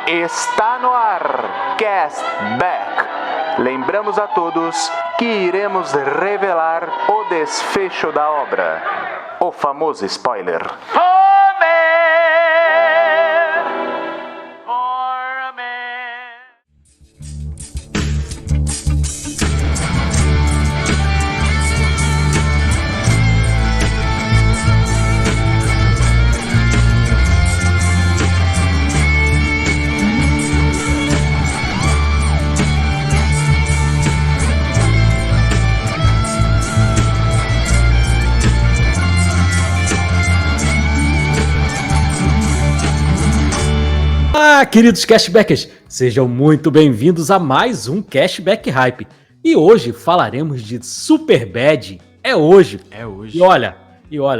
Está no ar, Castback. Lembramos a todos que iremos revelar o desfecho da obra. O famoso spoiler. Olá, queridos Cashbackers! Sejam muito bem-vindos a mais um Cashback Hype. E hoje falaremos de Superbad. É hoje. E olha,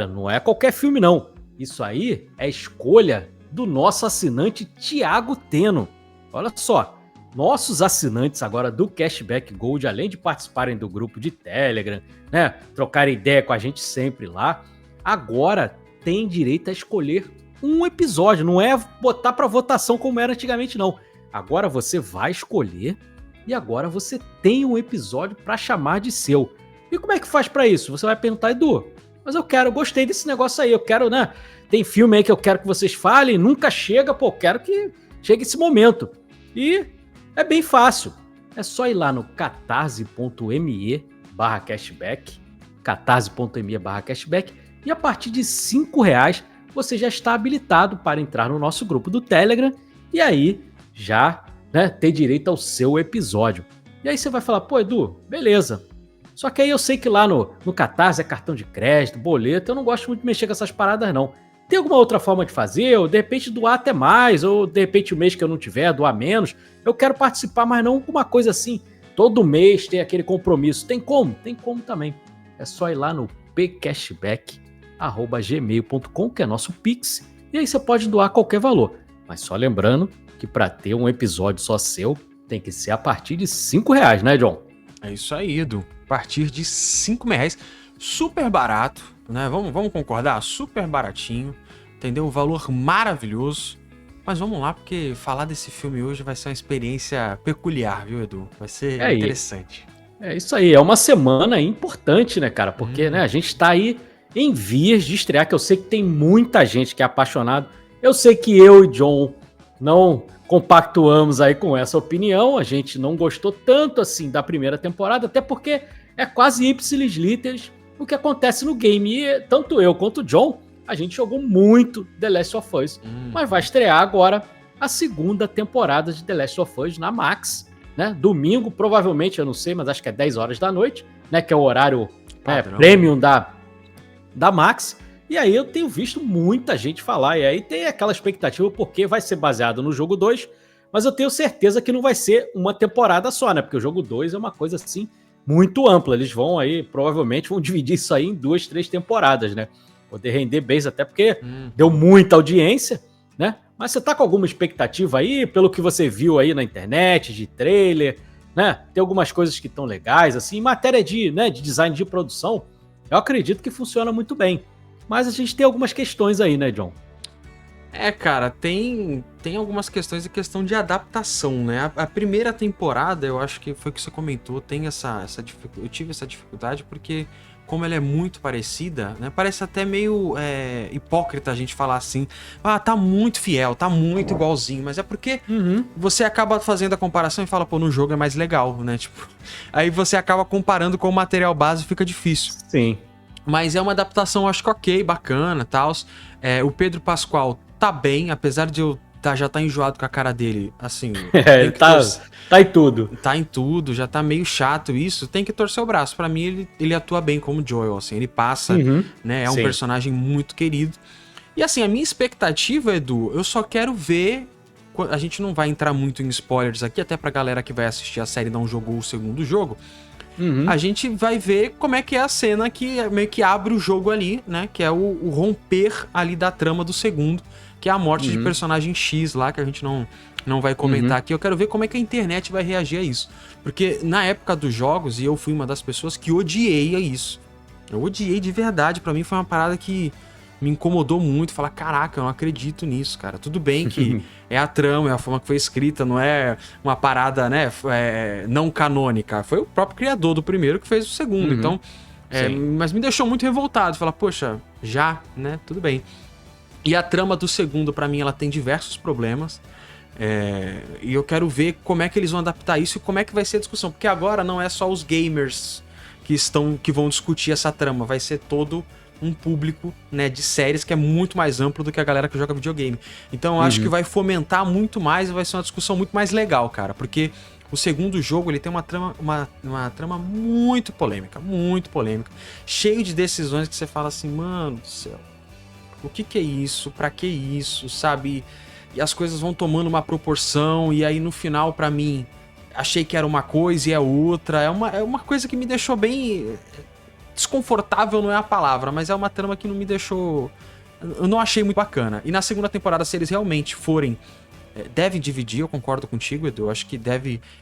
não é qualquer filme não. Isso aí é escolha do nosso assinante Thiago Teno. Olha só, nossos assinantes agora do Cashback Gold, além de participarem do grupo de Telegram, né, trocarem ideia com a gente sempre lá, agora tem direito a escolher um episódio, não é botar para votação como era antigamente não. Agora você vai escolher e agora você tem um episódio para chamar de seu. E como é que faz para isso? Você vai perguntar, Edu, mas eu gostei desse negócio aí, eu quero, né? Tem filme aí que eu quero que vocês falem, nunca chega, pô, quero que chegue esse momento. E é bem fácil. É só ir lá no catarse.me/cashback, catarse.me/cashback, e a partir de R$5 você já está habilitado para entrar no nosso grupo do Telegram e aí já, né, ter direito ao seu episódio. E aí você vai falar, pô, Edu, beleza. Só que aí eu sei que lá no Catarse é cartão de crédito, boleto, eu não gosto muito de mexer com essas paradas não. Tem alguma outra forma de fazer? Ou de repente doar até mais, ou de repente o mês que eu não tiver, doar menos. Eu quero participar, mas não com uma coisa assim, todo mês tem aquele compromisso. Tem como? Tem como também. É só ir lá no pcashback@gmail.com, que é nosso Pix, e aí você pode doar qualquer valor. Mas só lembrando que para ter um episódio só seu, tem que ser a partir de R$5, né, John? É isso aí, Edu. A partir de R$5, super barato, né? Vamos concordar? Super baratinho, entendeu? Um valor maravilhoso. Mas vamos lá, porque falar desse filme hoje vai ser uma experiência peculiar, viu, Edu? Vai ser interessante. É isso aí, é uma semana importante, né, cara? Porque né, a gente tá aí em vias de estrear, que eu sei que tem muita gente que é apaixonado. Eu sei que eu e John não compactuamos aí com essa opinião. A gente não gostou tanto assim da primeira temporada, até porque é quase ipsis literis o que acontece no game. E tanto eu quanto o John, a gente jogou muito The Last of Us. Mas vai estrear agora a segunda temporada de The Last of Us na Max, né? Domingo, provavelmente, eu não sei, mas acho que é 10 horas da noite, né? Que é o horário premium da Max. E aí eu tenho visto muita gente falar, e aí tem aquela expectativa porque vai ser baseado no jogo 2, mas eu tenho certeza que não vai ser uma temporada só, né? Porque o jogo 2 é uma coisa assim muito ampla. Eles vão aí, provavelmente vão dividir isso aí em 2, 3 temporadas, né? Poder render bens, até porque deu muita audiência, né? Mas você tá com alguma expectativa aí, pelo que você viu aí na internet, de trailer, né? Tem algumas coisas que estão legais, assim, em matéria de design de produção, eu acredito que funciona muito bem. Mas a gente tem algumas questões aí, né, John? Cara, tem algumas questões de questão de adaptação, né? A primeira temporada, eu acho que foi o que você comentou, tem essa dificuldade. Eu tive essa dificuldade porque, como ela é muito parecida, né? Parece até meio hipócrita a gente falar assim, tá muito fiel, tá muito igualzinho, mas é porque você acaba fazendo a comparação e fala, pô, no jogo é mais legal, né? Tipo, aí você acaba comparando com o material base e fica difícil. Sim. Mas é uma adaptação, acho que ok, bacana, tal. O Pedro Pascoal tá bem, apesar de eu já tá enjoado com a cara dele, assim... Ele tá em tudo. Tá em tudo, já tá meio chato isso, tem que torcer o braço. Pra mim, ele atua bem como Joel, assim, ele passa, né, é um personagem muito querido. E assim, a minha expectativa, Edu, eu só quero ver... A gente não vai entrar muito em spoilers aqui, até pra galera que vai assistir a série e não jogou o segundo jogo. A gente vai ver como é que é a cena que meio que abre o jogo ali, né? Que é o romper ali da trama do segundo, que é a morte de personagem X lá, que a gente não vai comentar aqui. Eu quero ver como é que a internet vai reagir a isso. Porque na época dos jogos, e eu fui uma das pessoas que odiei a isso. Eu odiei de verdade, pra mim foi uma parada que me incomodou muito. Falar, caraca, eu não acredito nisso, cara. Tudo bem que é a trama, é a forma que foi escrita, não é uma parada, né, não canônica. Foi o próprio criador do primeiro que fez o segundo, então... mas me deixou muito revoltado. Falar, poxa, já, né, tudo bem. E a trama do segundo, pra mim, ela tem diversos problemas. E eu quero ver como é que eles vão adaptar isso e como é que vai ser a discussão. Porque agora não é só os gamers que vão discutir essa trama. Vai ser todo um público, né, de séries que é muito mais amplo do que a galera que joga videogame. Então eu acho que vai fomentar muito mais e vai ser uma discussão muito mais legal, cara. Porque o segundo jogo, ele tem uma trama muito polêmica. Muito polêmica. Cheio de decisões que você fala assim, mano do céu. O que é isso? Pra que isso? Sabe? E as coisas vão tomando uma proporção. E aí no final, pra mim, achei que era uma coisa e é outra. É uma coisa que me deixou bem... desconfortável não é a palavra, mas é uma trama que não me deixou... Eu não achei muito bacana. E na segunda temporada, se eles realmente forem... devem dividir, eu concordo contigo, Edu. Eu acho que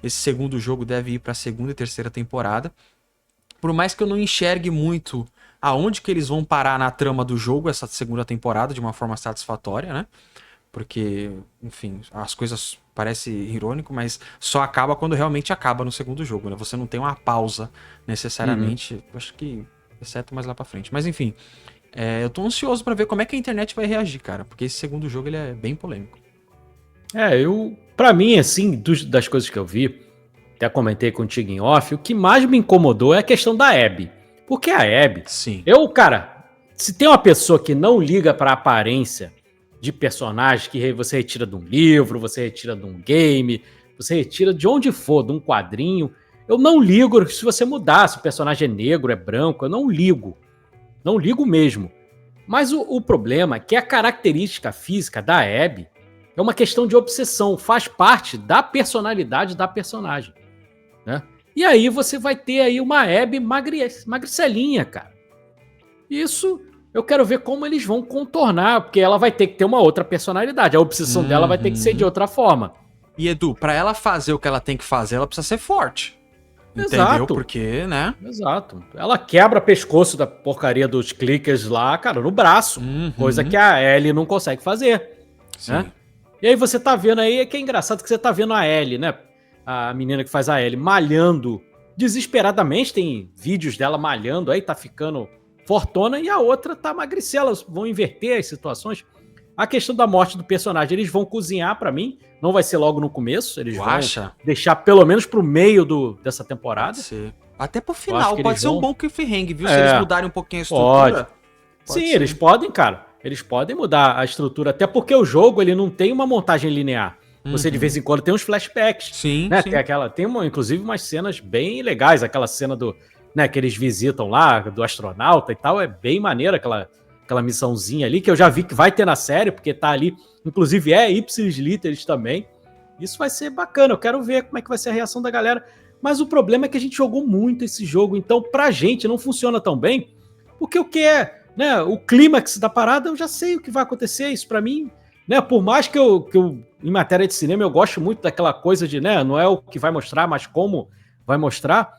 esse segundo jogo deve ir pra segunda e terceira temporada. Por mais que eu não enxergue muito aonde que eles vão parar na trama do jogo essa segunda temporada de uma forma satisfatória, né? Porque, enfim, as coisas parecem irônico, mas só acaba quando realmente acaba no segundo jogo, né? Você não tem uma pausa necessariamente, acho que exceto mais lá pra frente. Mas enfim, eu tô ansioso pra ver como é que a internet vai reagir, cara, porque esse segundo jogo ele é bem polêmico. Pra mim, assim, das coisas que eu vi, até comentei contigo em off, o que mais me incomodou é a questão da Abby. Porque a Abby, sim, cara, se tem uma pessoa que não liga pra aparência de personagem que você retira de um livro, você retira de um game, você retira de onde for, de um quadrinho, eu não ligo se você mudar, se o personagem é negro, é branco, eu não ligo. Não ligo mesmo. Mas o problema é que a característica física da Abby é uma questão de obsessão, faz parte da personalidade da personagem, né? E aí você vai ter aí uma Abby magricelinha, cara. Isso eu quero ver como eles vão contornar, porque ela vai ter que ter uma outra personalidade, a obsessão dela vai ter que ser de outra forma. E Edu, pra ela fazer o que ela tem que fazer, ela precisa ser forte. Exato. Entendeu? Porque, né? Exato. Ela quebra pescoço da porcaria dos clickers lá, cara, no braço. Coisa que a Ellie não consegue fazer. Sim. Né? E aí você tá vendo aí, que é engraçado que você tá vendo a Ellie, né? A menina que faz a Ellie malhando desesperadamente. Tem vídeos dela malhando aí, tá ficando fortona. E a outra tá magricela. Elas vão inverter as situações. A questão da morte do personagem, eles vão cozinhar pra mim. Não vai ser logo no começo. Eles vão deixar pelo menos pro meio dessa temporada. Pode ser. Até pro final, pode ser um bom cliffhanger, viu? Se eles mudarem um pouquinho a estrutura. Sim, ser. Eles podem, cara. Eles podem mudar a estrutura. Até porque o jogo, ele não tem uma montagem linear. Você, de vez em quando, tem uns flashbacks. Sim, né? sim. Tem inclusive, umas cenas bem legais. Aquela cena né, que eles visitam lá, do astronauta e tal. É bem maneira aquela missãozinha ali, que eu já vi que vai ter na série, porque tá ali. Inclusive, Ipsis Literis também. Isso vai ser bacana. Eu quero ver como é que vai ser a reação da galera. Mas o problema é que a gente jogou muito esse jogo. Então, pra gente, não funciona tão bem. Porque o que é, né, o clímax da parada, eu já sei o que vai acontecer. Isso pra mim, né, por mais que eu em matéria de cinema, eu gosto muito daquela coisa de, né, não é o que vai mostrar, mas como vai mostrar.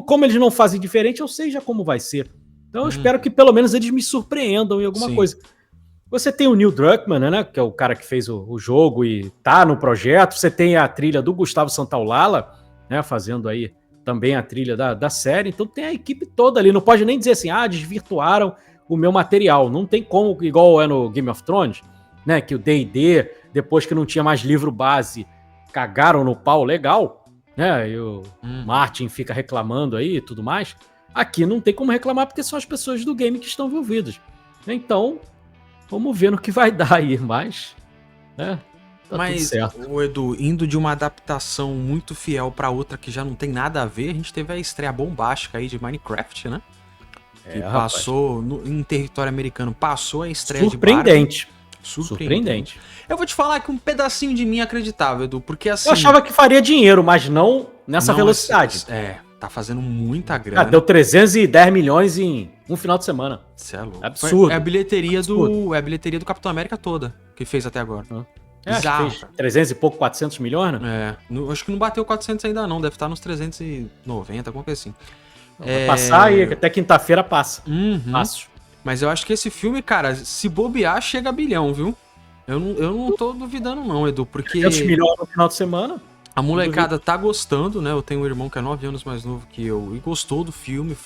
Como eles não fazem diferente, eu sei já como vai ser. Então eu espero que pelo menos eles me surpreendam em alguma coisa. Você tem o Neil Druckmann, né, que é o cara que fez o jogo e tá no projeto. Você tem a trilha do Gustavo Santaolalla, né, fazendo aí também a trilha da série. Então tem a equipe toda ali. Não pode nem dizer assim, desvirtuaram o meu material. Não tem como, igual é no Game of Thrones, né, que o D&D, depois que não tinha mais livro base, cagaram no pau legal, né, e o Martin fica reclamando aí e tudo mais. Aqui não tem como reclamar porque são as pessoas do game que estão envolvidas. Então, vamos ver no que vai dar aí, mas, né, tá tudo certo. O Edu, indo de uma adaptação muito fiel pra outra que já não tem nada a ver, a gente teve a estreia bombástica aí de Minecraft, né? Que passou em território americano, passou a estreia de Barbie. Surpreendente. Eu vou te falar que um pedacinho de mim é acreditável, Edu, porque assim... Eu achava que faria dinheiro, mas não nessa velocidade. Tá fazendo muita grana. Deu 310 milhões em um final de semana. Isso é louco. Absurdo. É a bilheteria do Capitão América toda, que fez até agora. Acho que fez 300 e pouco, 400 milhões, né? Acho que não bateu 400 ainda não, deve estar nos 390, alguma coisa assim. Vai passar e até quinta-feira passa. Fácil. Mas eu acho que esse filme, cara, se bobear, chega a bilhão, viu? Eu não tô duvidando não, Edu, porque... 500 milhões no final de semana. A molecada tá gostando, né? Eu tenho um irmão que é 9 anos mais novo que eu e gostou do filme,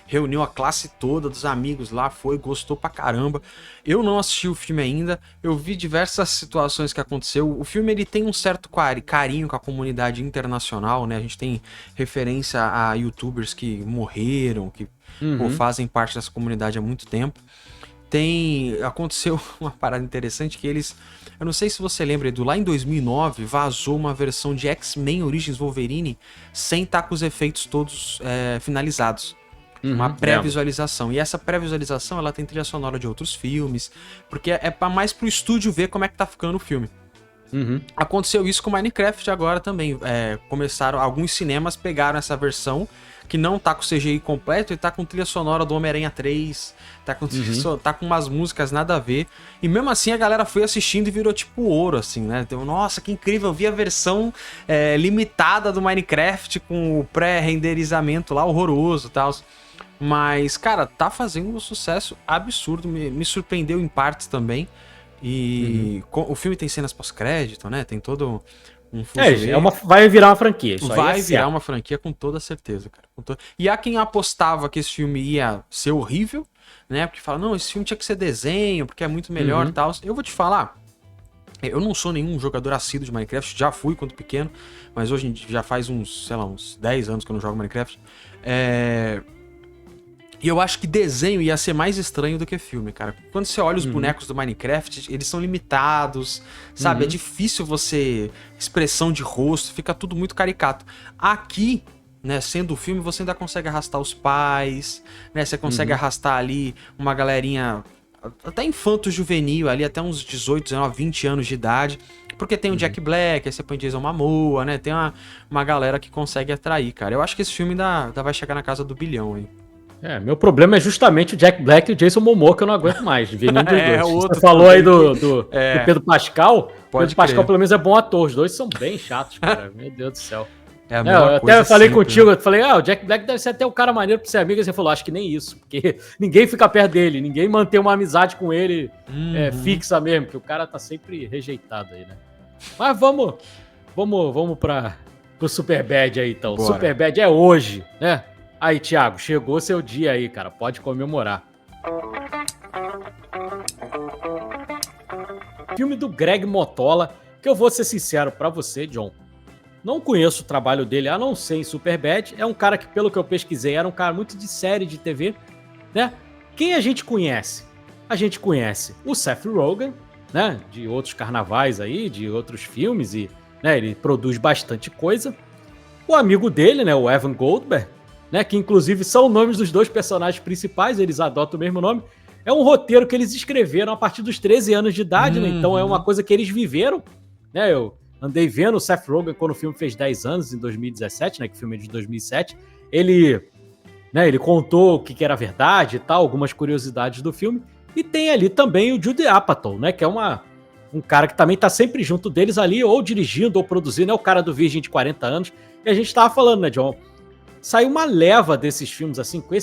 reuniu a classe toda dos amigos lá, gostou pra caramba. Eu não assisti o filme ainda, eu vi diversas situações que aconteceu. O filme, ele tem um certo carinho com a comunidade internacional, né? A gente tem referência a youtubers que morreram, que fazem parte dessa comunidade há muito tempo. Aconteceu uma parada interessante que eles... Eu não sei se você lembra, Edu, lá em 2009 vazou uma versão de X-Men Origins Wolverine sem estar com os efeitos todos finalizados. Uma pré-visualização. E essa pré-visualização, ela tem trilha sonora de outros filmes, porque é mais pro estúdio ver como é que tá ficando o filme. Aconteceu isso com Minecraft agora também. Alguns cinemas pegaram essa versão que não tá com CGI completo e tá com trilha sonora do Homem-Aranha 3, tá com umas músicas nada a ver. E mesmo assim a galera foi assistindo e virou tipo ouro, assim, né? Então, nossa, que incrível, eu vi a versão limitada do Minecraft com o pré-renderizamento lá, horroroso e tal. Mas, cara, tá fazendo um sucesso absurdo, me surpreendeu em partes também. E o filme tem cenas pós-crédito, né? Tem todo... vai virar uma franquia. Isso vai virar uma franquia com toda certeza, cara. E há quem apostava que esse filme ia ser horrível, né? Porque fala, não, esse filme tinha que ser desenho, porque é muito melhor e tal. Eu vou te falar, eu não sou nenhum jogador assíduo de Minecraft, já fui quando pequeno, mas hoje já faz uns 10 anos que eu não jogo Minecraft. E eu acho que desenho ia ser mais estranho do que filme, cara. Quando você olha os bonecos do Minecraft, eles são limitados, sabe? É difícil expressão de rosto, fica tudo muito caricato. Aqui, né, sendo o filme, você ainda consegue arrastar os pais, né? Você consegue arrastar ali uma galerinha, até infanto-juvenil, ali até uns 18, 19, 20 anos de idade. Porque tem o Jack Black, aí você põe Jason Momoa, né? Tem uma galera que consegue atrair, cara. Eu acho que esse filme ainda vai chegar na casa do bilhão, hein? Meu problema é justamente o Jack Black e o Jason Momoa, que eu não aguento mais de ver nenhum dos dois. Outro você falou aí do Pedro Pascal. Pedro Pascal, pelo menos, é bom ator. Os dois são bem chatos, cara. Meu Deus do céu. Eu até falei contigo, eu falei, o Jack Black deve ser até o cara maneiro pra ser amigo. E você falou, acho que nem isso. Porque ninguém fica perto dele, ninguém mantém uma amizade com ele fixa mesmo, porque o cara tá sempre rejeitado aí, né? Mas vamos pro Superbad aí, então. Bora. Superbad é hoje, né? Aí, Thiago, chegou seu dia aí, cara. Pode comemorar. Filme do Greg Mottola, que eu vou ser sincero pra você, John. Não conheço o trabalho dele, a não ser em Superbad. É um cara que, pelo que eu pesquisei, era um cara muito de série de TV, né? Quem a gente conhece? A gente conhece o Seth Rogen, né? De outros carnavais aí, de outros filmes, e né, ele produz bastante coisa. O amigo dele, né? O Evan Goldberg, né, que inclusive são nomes dos dois personagens principais, eles adotam o mesmo nome. É um roteiro que eles escreveram a partir dos 13 anos de idade, né? Então é uma coisa que eles viveram, né? Eu andei vendo o Seth Rogen quando o filme fez 10 anos, em 2017, né? Que o filme é de 2007. Ele contou o que era verdade e tal, algumas curiosidades do filme. E tem ali também o Judd Apatow, né? Que é um cara que também tá sempre junto deles ali, ou dirigindo ou produzindo. É o cara do Virgem de 40 anos. E a gente tava falando, né, John? Saiu uma leva desses filmes, assim, com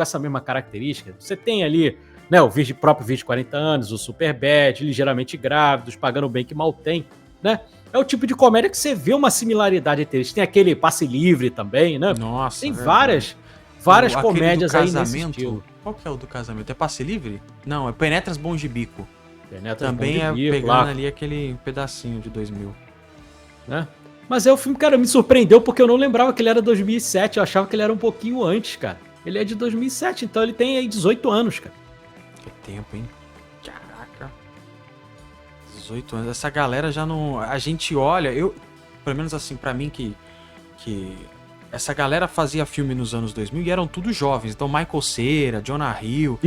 essa mesma característica. Você tem ali, né, o próprio Virgem de 40 anos, o Superbad, Ligeiramente Grávidos, Pagando Bem Que Mal Tem, né? É o tipo de comédia que você vê uma similaridade entre eles. Tem aquele Passe Livre também, né? Nossa, tem várias comédias aí nesse estilo. Qual que é o do casamento? É Passe Livre? Não, é Penetras Bons de Bico. Penetras também Bom de Bico, pegando lá ali aquele pedacinho de 2000. Né? Mas o filme, cara, me surpreendeu porque eu não lembrava que ele era 2007, eu achava que ele era um pouquinho antes, cara. Ele é de 2007, então ele tem aí 18 anos, cara. Que tempo, hein? Caraca. 18 anos. Essa galera já não... A gente olha, pelo menos assim, pra mim que essa galera fazia filme nos anos 2000 e eram tudo jovens. Então Michael Cera, Jonah Hill,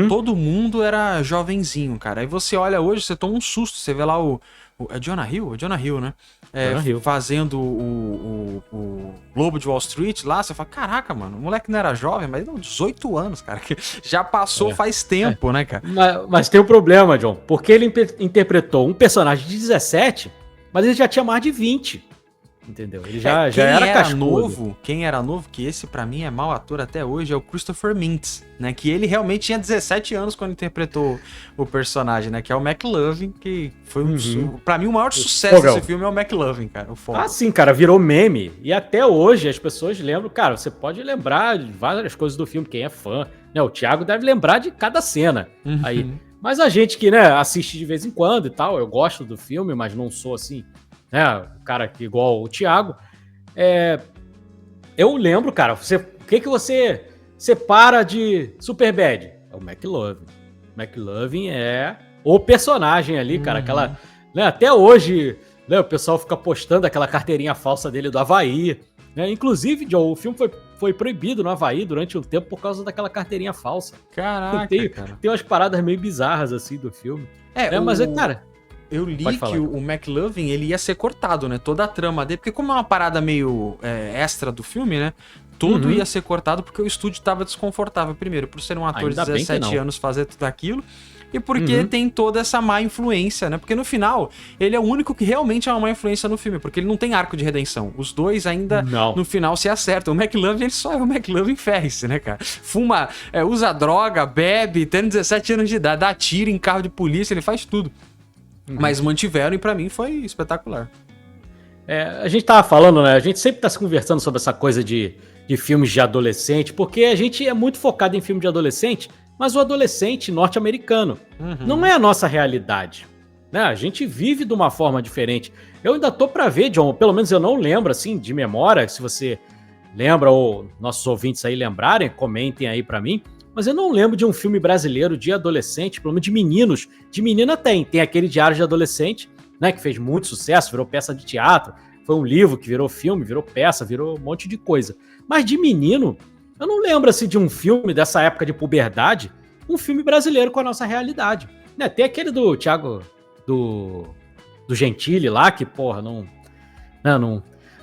todo mundo era jovenzinho, cara. Aí você olha hoje, você toma um susto, você vê lá é Jonah Hill? É Jonah Hill, né? Fazendo o Lobo de Wall Street lá, você fala, caraca, mano, o moleque não era jovem, mas não, 18 anos, cara, que já passou faz tempo, né, cara? Mas tem um problema, John, porque ele interpretou um personagem de 17, mas ele já tinha mais de 20. Entendeu? Ele já era cascudo. Quem era novo, que esse pra mim é mau ator até hoje, é o Christopher Mintz, né? Que ele realmente tinha 17 anos quando interpretou o personagem, né? Que é o McLovin, que foi pra mim o maior sucesso desse filme é o McLovin, cara. Sim, cara, virou meme. E até hoje as pessoas lembram, cara, você pode lembrar de várias coisas do filme, quem é fã, né? O Thiago deve lembrar de cada cena aí. Mas a gente que, né, assiste de vez em quando e tal, eu gosto do filme, mas não sou assim, né, o cara que igual o Thiago. Eu lembro, cara, o que você separa de Superbad? É o McLovin. McLovin é o personagem ali, cara, aquela, né, até hoje, né, o pessoal fica postando aquela carteirinha falsa dele do Havaí, né? Inclusive, John, o filme foi proibido no Havaí durante um tempo por causa daquela carteirinha falsa. Caraca, tem umas paradas meio bizarras, assim, do filme. Mas cara... Eu li que o McLovin, ele ia ser cortado, né? Toda a trama dele, porque como é uma parada meio extra do filme, né? Tudo ia ser cortado porque o estúdio tava desconfortável. Primeiro, por ser um ator de 17 anos fazer tudo aquilo. E porque tem toda essa má influência, né? Porque no final, ele é o único que realmente é uma má influência no filme, porque ele não tem arco de redenção. Os dois ainda, no final, se acertam. O McLovin, ele só é o McLovin Ferris, né, cara? Fuma, usa droga, bebe, tendo 17 anos de idade, dá tiro em carro de polícia, ele faz tudo. Mas mantiveram e pra mim foi espetacular. A gente tava falando, né? A gente sempre tá se conversando sobre essa coisa de filmes de adolescente, porque a gente é muito focado em filme de adolescente, mas o adolescente norte-americano não é a nossa realidade, né? A gente vive de uma forma diferente. Eu ainda tô pra ver, John, pelo menos eu não lembro, assim, de memória, se você lembra ou nossos ouvintes aí lembrarem, comentem aí pra mim, mas eu não lembro de um filme brasileiro de adolescente, pelo menos de meninos. De menina tem aquele Diário de Adolescente, né, que fez muito sucesso, virou peça de teatro, foi um livro que virou filme, virou peça, virou um monte de coisa. Mas de menino, eu não lembro assim, de um filme dessa época de puberdade, um filme brasileiro com a nossa realidade. Né, tem aquele do Thiago, do Gentili lá, que porra,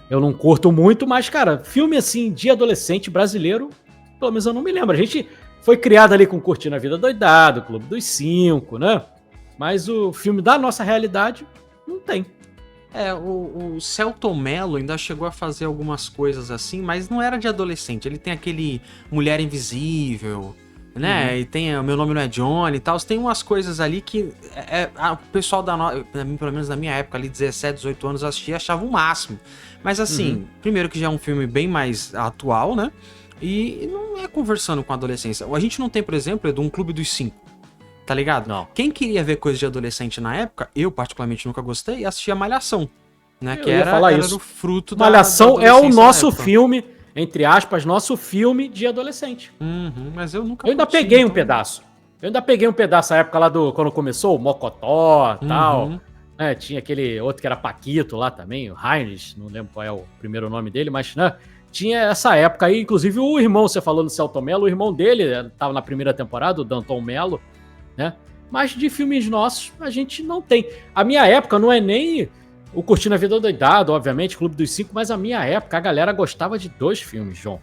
eu não curto muito, mas cara, filme assim de adolescente brasileiro, pelo menos eu não me lembro. A gente foi criado ali com Curtindo a Vida Doidado, Clube dos Cinco, né? Mas o filme da nossa realidade não tem. O Selton Mello ainda chegou a fazer algumas coisas assim, mas não era de adolescente. Ele tem aquele Mulher Invisível, né? E tem O Meu Nome Não É Johnny e tal. Tem umas coisas ali que o pessoal pelo menos na minha época, ali 17, 18 anos, assistia e achava o máximo. Mas assim, primeiro que já é um filme bem mais atual, né? E não é conversando com a adolescência. A gente não tem, por exemplo, um Clube dos Cinco, tá ligado? Não. Quem queria ver coisa de adolescente na época, eu particularmente nunca gostei, assistia Malhação, né? Eu que era o fruto Malhação é o nosso filme, entre aspas, nosso filme de adolescente. Mas eu nunca... Eu ainda peguei um pedaço. Na época lá quando começou, o Mocotó e tal. Tinha aquele outro que era Paquito lá também, o Heinrich, não lembro qual é o primeiro nome dele, mas, né? Tinha essa época aí, inclusive o irmão, você falou no Selton Mello, o irmão dele estava na primeira temporada, o Danton Mello, né? Mas de filmes nossos, a gente não tem. A minha época não é nem o Curtindo a Vida Doidado, obviamente, Clube dos Cinco, mas a minha época, a galera gostava de 2 filmes, João.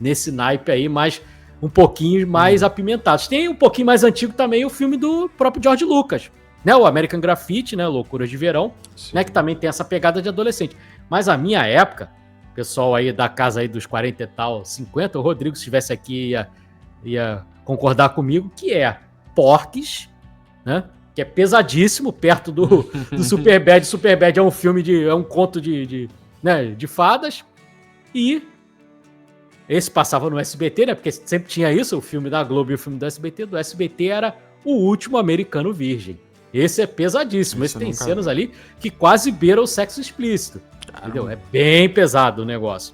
Nesse naipe aí, mas um pouquinho mais apimentados. Tem um pouquinho mais antigo também o filme do próprio George Lucas, né? O American Graffiti, né? Loucuras de Verão, né? Que também tem essa pegada de adolescente. Mas a minha época... Pessoal aí da casa aí dos 40 e tal, 50, o Rodrigo, se estivesse aqui, ia concordar comigo, que é Porques, né? Que é pesadíssimo, perto do Superbad. Superbad é um filme é um conto de fadas. E esse passava no SBT, né? Porque sempre tinha isso, o filme da Globo e o filme do SBT. Do SBT era O Último Americano Virgem. Esse é pesadíssimo. Esse tem cenas ali que quase beiram o sexo explícito. Entendeu? É bem pesado o negócio.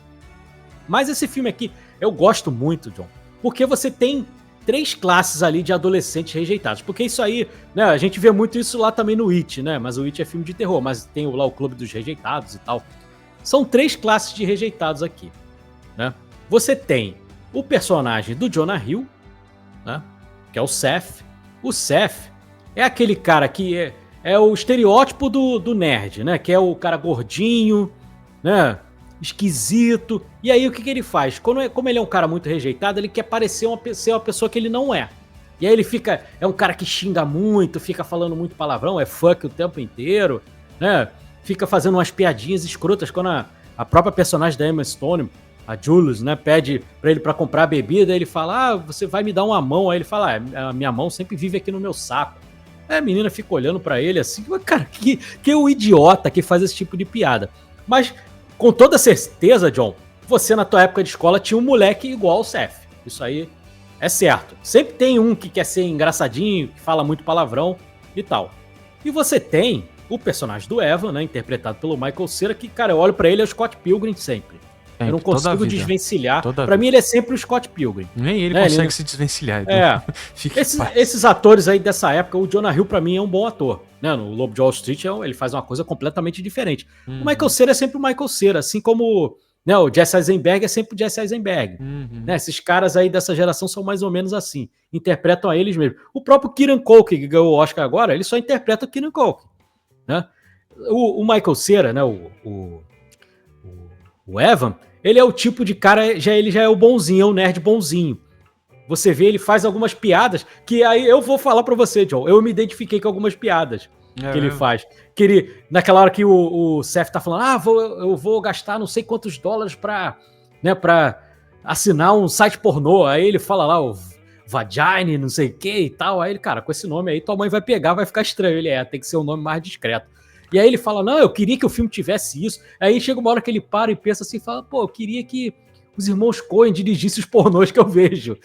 Mas esse filme aqui, eu gosto muito, John, porque você tem 3 classes ali de adolescentes rejeitados. Porque isso aí, né, a gente vê muito isso lá também no It, né? Mas o It é filme de terror, mas tem lá o Clube dos Rejeitados e tal. São 3 classes de rejeitados aqui, né? Você tem o personagem do Jonah Hill, né? Que é o Seth. O Seth é aquele cara que é o estereótipo do nerd, né? Que é o cara gordinho, né? Esquisito. E aí o que ele faz? Como ele é um cara muito rejeitado, ele quer parecer ser uma pessoa que ele não é. E aí ele é um cara que xinga muito, fica falando muito palavrão, é fuck o tempo inteiro, né? fica fazendo umas piadinhas escrotas quando a própria personagem da Emma Stone, a Julius, né, pede pra ele pra comprar a bebida, ele fala, você vai me dar uma mão, aí ele fala, a minha mão sempre vive aqui no meu saco. Aí a menina fica olhando pra ele assim, cara, que é o idiota que faz esse tipo de piada. Mas, com toda certeza, John, você na tua época de escola tinha um moleque igual ao Seth. Isso aí é certo. Sempre tem um que quer ser engraçadinho, que fala muito palavrão e tal. E você tem o personagem do Evan, né, interpretado pelo Michael Cera, que, cara, eu olho pra ele, é o Scott Pilgrim sempre. Eu não consigo desvencilhar. Pra mim, ele é sempre o Scott Pilgrim. Nem ele consegue se desvencilhar. Então. Esses atores aí dessa época, o Jonah Hill, pra mim, é um bom ator. Né? No Lobo de Wall Street, ele faz uma coisa completamente diferente. O Michael Cera é sempre o Michael Cera, assim como, né, o Jesse Eisenberg é sempre o Jesse Eisenberg. Né? Esses caras aí dessa geração são mais ou menos assim. Interpretam a eles mesmos. O próprio Kieran Culkin, que ganhou o Oscar agora, ele só interpreta o Kieran Culkin. Né? O Michael Cera, né, o Evan, ele é o tipo de cara, ele já é o bonzinho, é o nerd bonzinho. Você vê, ele faz algumas piadas, que aí eu vou falar pra você, John, eu me identifiquei com algumas piadas que ele faz. Que ele, naquela hora que o Seth tá falando, eu vou gastar não sei quantos dólares pra assinar um site pornô, aí ele fala lá, o Vagine, não sei o que e tal, aí ele, cara, com esse nome aí tua mãe vai pegar, vai ficar estranho. Ele tem que ser um nome mais discreto. E aí ele fala, não, eu queria que o filme tivesse isso. Aí chega uma hora que ele para e pensa assim, fala, pô, eu queria que os irmãos Coen dirigissem os pornôs que eu vejo.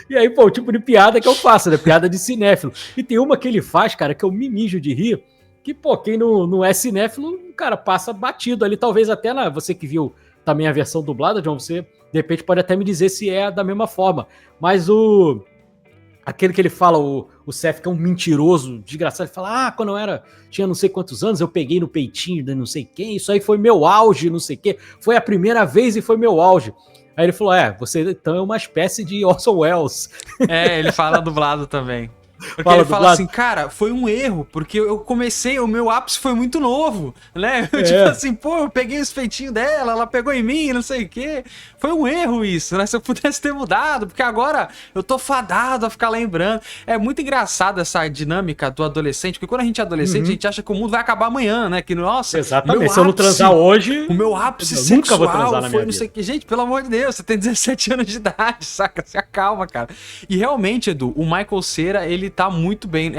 E aí, pô, o tipo de piada que eu faço, né? Piada de cinéfilo. E tem uma que ele faz, cara, que eu me mijo de rir, que, pô, quem não é cinéfilo, cara, passa batido ali. Talvez até você que viu também a versão dublada, John, você, de repente, pode até me dizer se é da mesma forma. Mas aquele que ele fala, o Seth, que é um mentiroso, desgraçado, ele fala, quando eu tinha não sei quantos anos, eu peguei no peitinho de não sei quem, isso aí foi meu auge, não sei o quê, foi a primeira vez e foi meu auge. Aí ele falou, você então é uma espécie de Orson Welles. Ele fala dublado também. Porque ele fala assim, cara, foi um erro, porque eu comecei, o meu ápice foi muito novo, né? Tipo assim, pô, eu peguei os feitinhos dela, ela pegou em mim, não sei o quê. Foi um erro isso, né? Se eu pudesse ter mudado, porque agora eu tô fadado a ficar lembrando. É muito engraçado essa dinâmica do adolescente, porque quando a gente é adolescente, a gente acha que o mundo vai acabar amanhã, né? Que, nossa, exatamente, se eu não transar hoje, o meu ápice sexual nunca vou transar na minha vida. Não sei o que. Gente, pelo amor de Deus, você tem 17 anos de idade, saca? Se acalma, cara. E realmente, Edu, o Michael Cera, ele tá muito bem,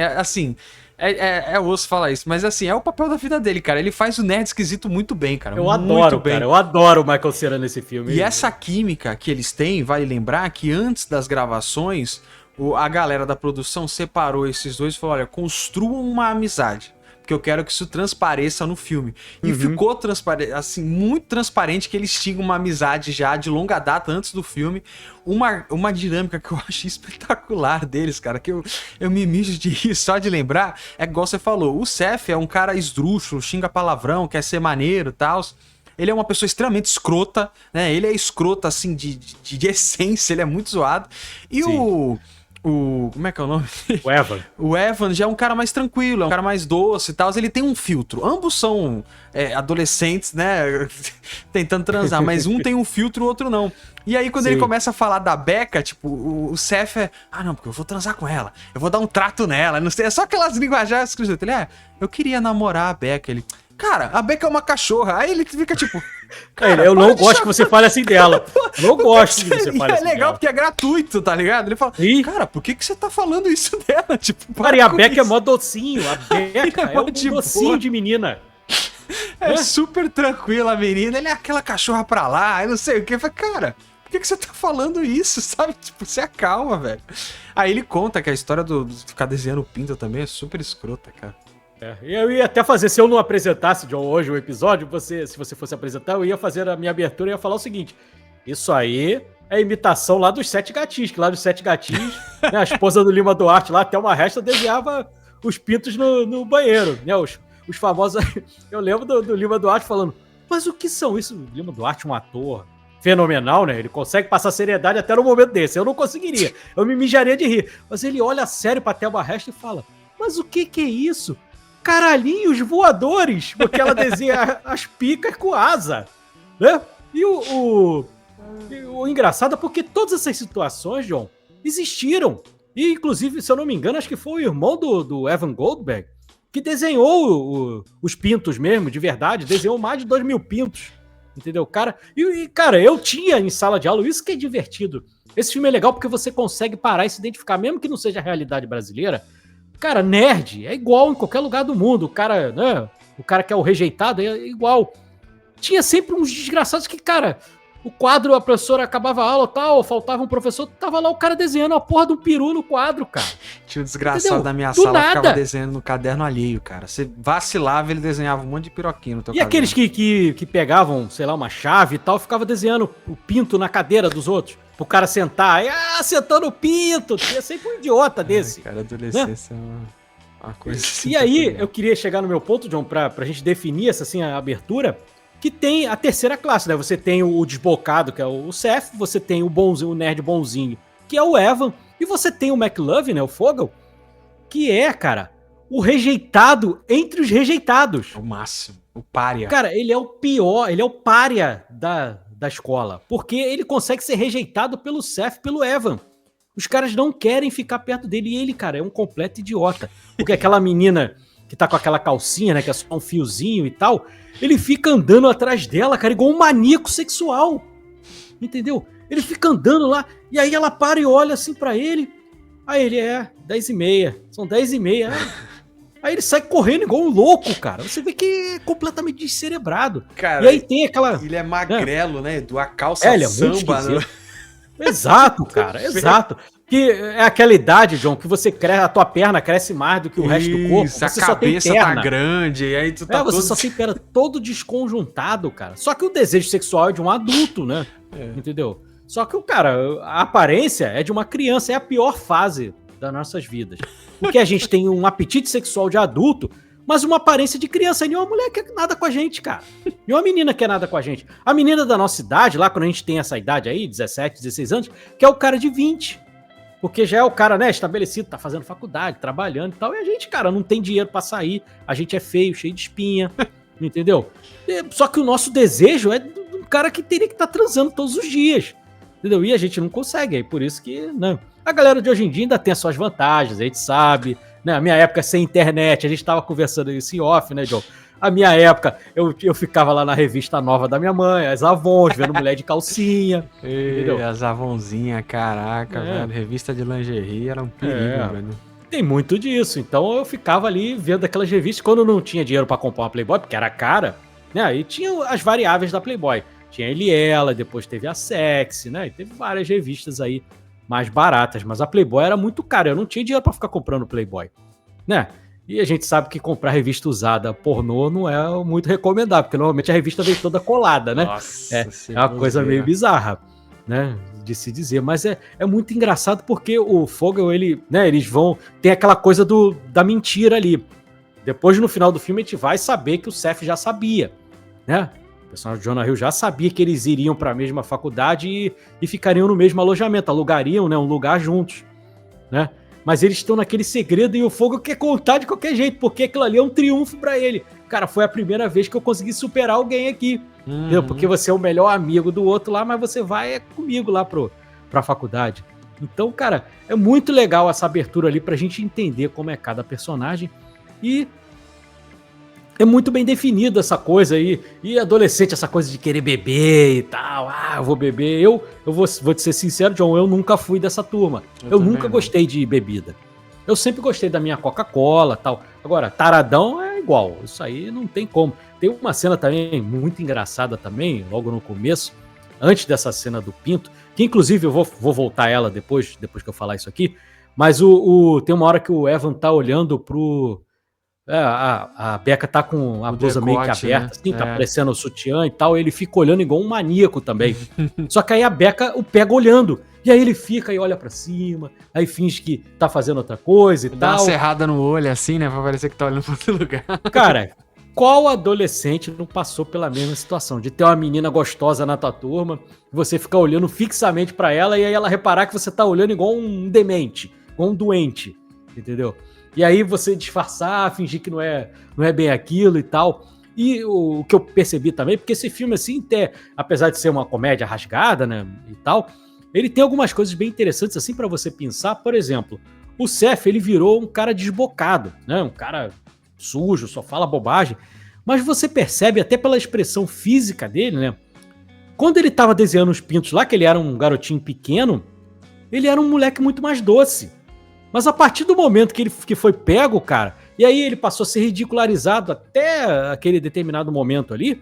é osso falar isso, mas assim, é o papel da vida dele, cara, ele faz o nerd esquisito muito bem, cara, eu adoro o Michael Cera nesse filme. E essa química que eles têm, vale lembrar que antes das gravações, a galera da produção separou esses dois e falou, olha, construam uma amizade, porque eu quero que isso transpareça no filme. E ficou assim, muito transparente que eles tinham uma amizade já de longa data antes do filme. Uma dinâmica que eu achei espetacular deles, cara, que eu me mijo de rir só de lembrar, é igual você falou, o Seth é um cara esdrúxulo, xinga palavrão, quer ser maneiro e tal. Ele é uma pessoa extremamente escrota, né? Ele é escrota, assim, de essência, ele é muito zoado. E como é que é o nome? O Evan. O Evan já é um cara mais tranquilo, é um cara mais doce e tal. Ele tem um filtro. Ambos são adolescentes, né? Tentando transar, mas um tem um filtro, o outro não. E aí, quando ele começa a falar da Becca, tipo, o Seth não, porque eu vou transar com ela, eu vou dar um trato nela, não sei, é só aquelas linguagens escritas. Ele, eu queria namorar a Becca. Ele, cara, a Becca é uma cachorra. Aí ele fica tipo, cara, eu não gosto que você fale assim dela. Não gosto que você fale assim. É legal porque é gratuito, tá ligado? Ele fala, cara, por que você tá falando isso dela? Tipo, cara, e a Becca é mó docinho. A Becca é um docinho de menina. É super tranquila a menina. Ele é aquela cachorra pra lá, eu não sei o que. Eu falei, cara, por que você tá falando isso, sabe? Tipo, você acalma, velho. Aí ele conta que a história do ficar desenhando pinto também é super escrota, cara. Eu ia até fazer, se eu não apresentasse, John, hoje o episódio, se você fosse apresentar, eu ia fazer a minha abertura e ia falar o seguinte, isso aí é imitação lá dos Sete Gatinhos, que lá dos Sete Gatinhos, né, a esposa do Lima Duarte lá, até uma resta, desenhava os pintos no banheiro, né, os famosos, eu lembro do Lima Duarte falando, mas o que são isso? O Lima Duarte, um ator fenomenal, né, ele consegue passar seriedade até no momento desse, eu não conseguiria, eu me mijaria de rir, mas ele olha sério pra Thelma Resta e fala, mas o que é isso? Caralhinhos voadores, porque ela desenha as picas com asa, né? E o engraçado é porque todas essas situações, John, existiram. E, inclusive, se eu não me engano, acho que foi o irmão do Evan Goldberg que desenhou os pintos mesmo, de verdade, desenhou mais de 2.000 pintos, entendeu? Cara, cara, eu tinha em sala de aula, isso que é divertido. Esse filme é legal porque você consegue parar e se identificar, mesmo que não seja a realidade brasileira. Cara, nerd é igual em qualquer lugar do mundo. O cara, né? O cara que é o rejeitado é igual. Tinha sempre uns desgraçados que, cara, o quadro, a professora acabava a aula e tal, faltava um professor, tava lá o cara desenhando a porra de um peru no quadro, cara. Tinha um desgraçado Entendeu? da minha Do sala que nada. ficava desenhando no caderno alheio, cara. Você vacilava, ele desenhava um monte de piroquinho no teu caderno. Aqueles que pegavam, sei lá, uma chave e tal, ficava desenhando o pinto na cadeira dos outros, pro cara sentar. E, sentando o pinto. Tinha sempre um idiota desse. Cara, adolescência né? É uma coisa assim. E aí, eu queria chegar no meu ponto, John, pra gente definir essa, assim, a abertura, que tem a terceira classe, né? Você tem o desbocado, que é o Seth, você tem o bonzinho, o nerd bonzinho, que é o Evan, e você tem o McLovin, né, o Fogel, que é, cara, o rejeitado entre os rejeitados. O máximo, o pária. Cara, ele é o pior, ele é o pária da escola, porque ele consegue ser rejeitado pelo Seth, pelo Evan. Os caras não querem ficar perto dele, e ele, cara, é um completo idiota. Porque aquela menina que tá com aquela calcinha, né, que é só um fiozinho e tal, ele fica andando atrás dela, cara, igual um maníaco sexual. Entendeu? Ele fica andando lá, e aí ela para e olha assim pra ele. Aí ele, 10h30, são 10h30. Aí ele sai correndo igual um louco, cara. Você vê que é completamente descerebrado. Cara, e aí tem aquela... Ele é magrelo, né? Do a calça ele é muito samba, né? Exato, cara, exato. Que é aquela idade, John, que você cresce, a tua perna cresce mais do que o resto do corpo. Você a cabeça tá grande, e aí tu tá você só tem perna todo desconjuntado, cara. Só que o desejo sexual é de um adulto, né? Entendeu? Só que a aparência é de uma criança, é a pior fase das nossas vidas. Porque a gente tem um apetite sexual de adulto, mas uma aparência de criança. E nenhuma mulher quer nada com a gente, cara. Nenhuma menina quer nada com a gente. A menina da nossa idade, lá quando a gente tem essa idade aí, 17, 16 anos, que é o cara de 20. Porque já é o cara, né, estabelecido, tá fazendo faculdade, trabalhando e tal. E a gente, cara, não tem dinheiro pra sair. A gente é feio, cheio de espinha. Entendeu? Só que o nosso desejo é de um cara que teria que estar transando todos os dias. Entendeu? E a gente não consegue. Aí por isso que, né? A galera de hoje em dia ainda tem as suas vantagens, a gente sabe. Na minha época, sem internet, a gente tava conversando isso em off, né, John? A minha época, eu ficava lá na revista nova da minha mãe, as Avons, vendo mulher de calcinha. Entendeu? As Avonzinhas, caraca, velho. Revista de lingerie era um perigo, velho. Tem muito disso. Então eu ficava ali vendo aquelas revistas. Quando não tinha dinheiro pra comprar uma Playboy, porque era cara, né? Aí tinha as variáveis da Playboy. Tinha ele e ela, depois teve a Sexy, né? E teve várias revistas aí mais baratas. Mas a Playboy era muito cara. Eu não tinha dinheiro pra ficar comprando Playboy, né? E a gente sabe que comprar revista usada pornô não é muito recomendável, porque normalmente a revista vem toda colada, né? Nossa, é uma coisa meio bizarra, né? De se dizer. Mas é muito engraçado porque o Fogel, ele, né? Eles vão... Tem aquela coisa da mentira ali. Depois, no final do filme, a gente vai saber que o Seth já sabia, né? O personagem de Jonah Hill já sabia que eles iriam para a mesma faculdade e ficariam no mesmo alojamento, alugariam, né, um lugar juntos, né? Mas eles estão naquele segredo e o Fogel quer contar de qualquer jeito, porque aquilo ali é um triunfo pra ele. Cara, foi a primeira vez que eu consegui superar alguém aqui. Entendeu? Porque você é o melhor amigo do outro lá, mas você vai comigo lá pra faculdade. Então, cara, é muito legal essa abertura ali pra gente entender como é cada personagem. E é muito bem definido essa coisa aí. E adolescente, essa coisa de querer beber e tal. Eu vou beber. Eu vou te ser sincero, John, eu nunca fui dessa turma. Eu nunca gostei de bebida. Eu sempre gostei da minha Coca-Cola e tal. Agora, taradão é igual. Isso aí não tem como. Tem uma cena também muito engraçada também, logo no começo, antes dessa cena do pinto, que inclusive eu vou voltar a ela depois que eu falar isso aqui. Mas tem uma hora que o Evan tá olhando pro... a Becca tá com a blusa meio que aberta, né? Assim, tá aparecendo o sutiã e tal, ele fica olhando igual um maníaco também. Só que aí a Becca o pega olhando, e aí ele fica e olha pra cima, aí finge que tá fazendo outra coisa e tal. Dá uma cerrada no olho assim, né, pra parecer que tá olhando pra outro lugar. Cara, qual adolescente não passou pela mesma situação, de ter uma menina gostosa na tua turma, você ficar olhando fixamente pra ela, e aí ela reparar que você tá olhando igual um demente, igual um doente, entendeu? E aí você disfarçar, fingir que não é bem aquilo e tal. E o que eu percebi também, porque esse filme, assim, apesar de ser uma comédia rasgada, né, e tal, ele tem algumas coisas bem interessantes, assim, pra você pensar. Por exemplo, o Seth, ele virou um cara desbocado, né, um cara sujo, só fala bobagem. Mas você percebe até pela expressão física dele, né? Quando ele tava desenhando os pintos lá, que ele era um garotinho pequeno, ele era um moleque muito mais doce. Mas a partir do momento que foi pego, cara, e aí ele passou a ser ridicularizado até aquele determinado momento ali,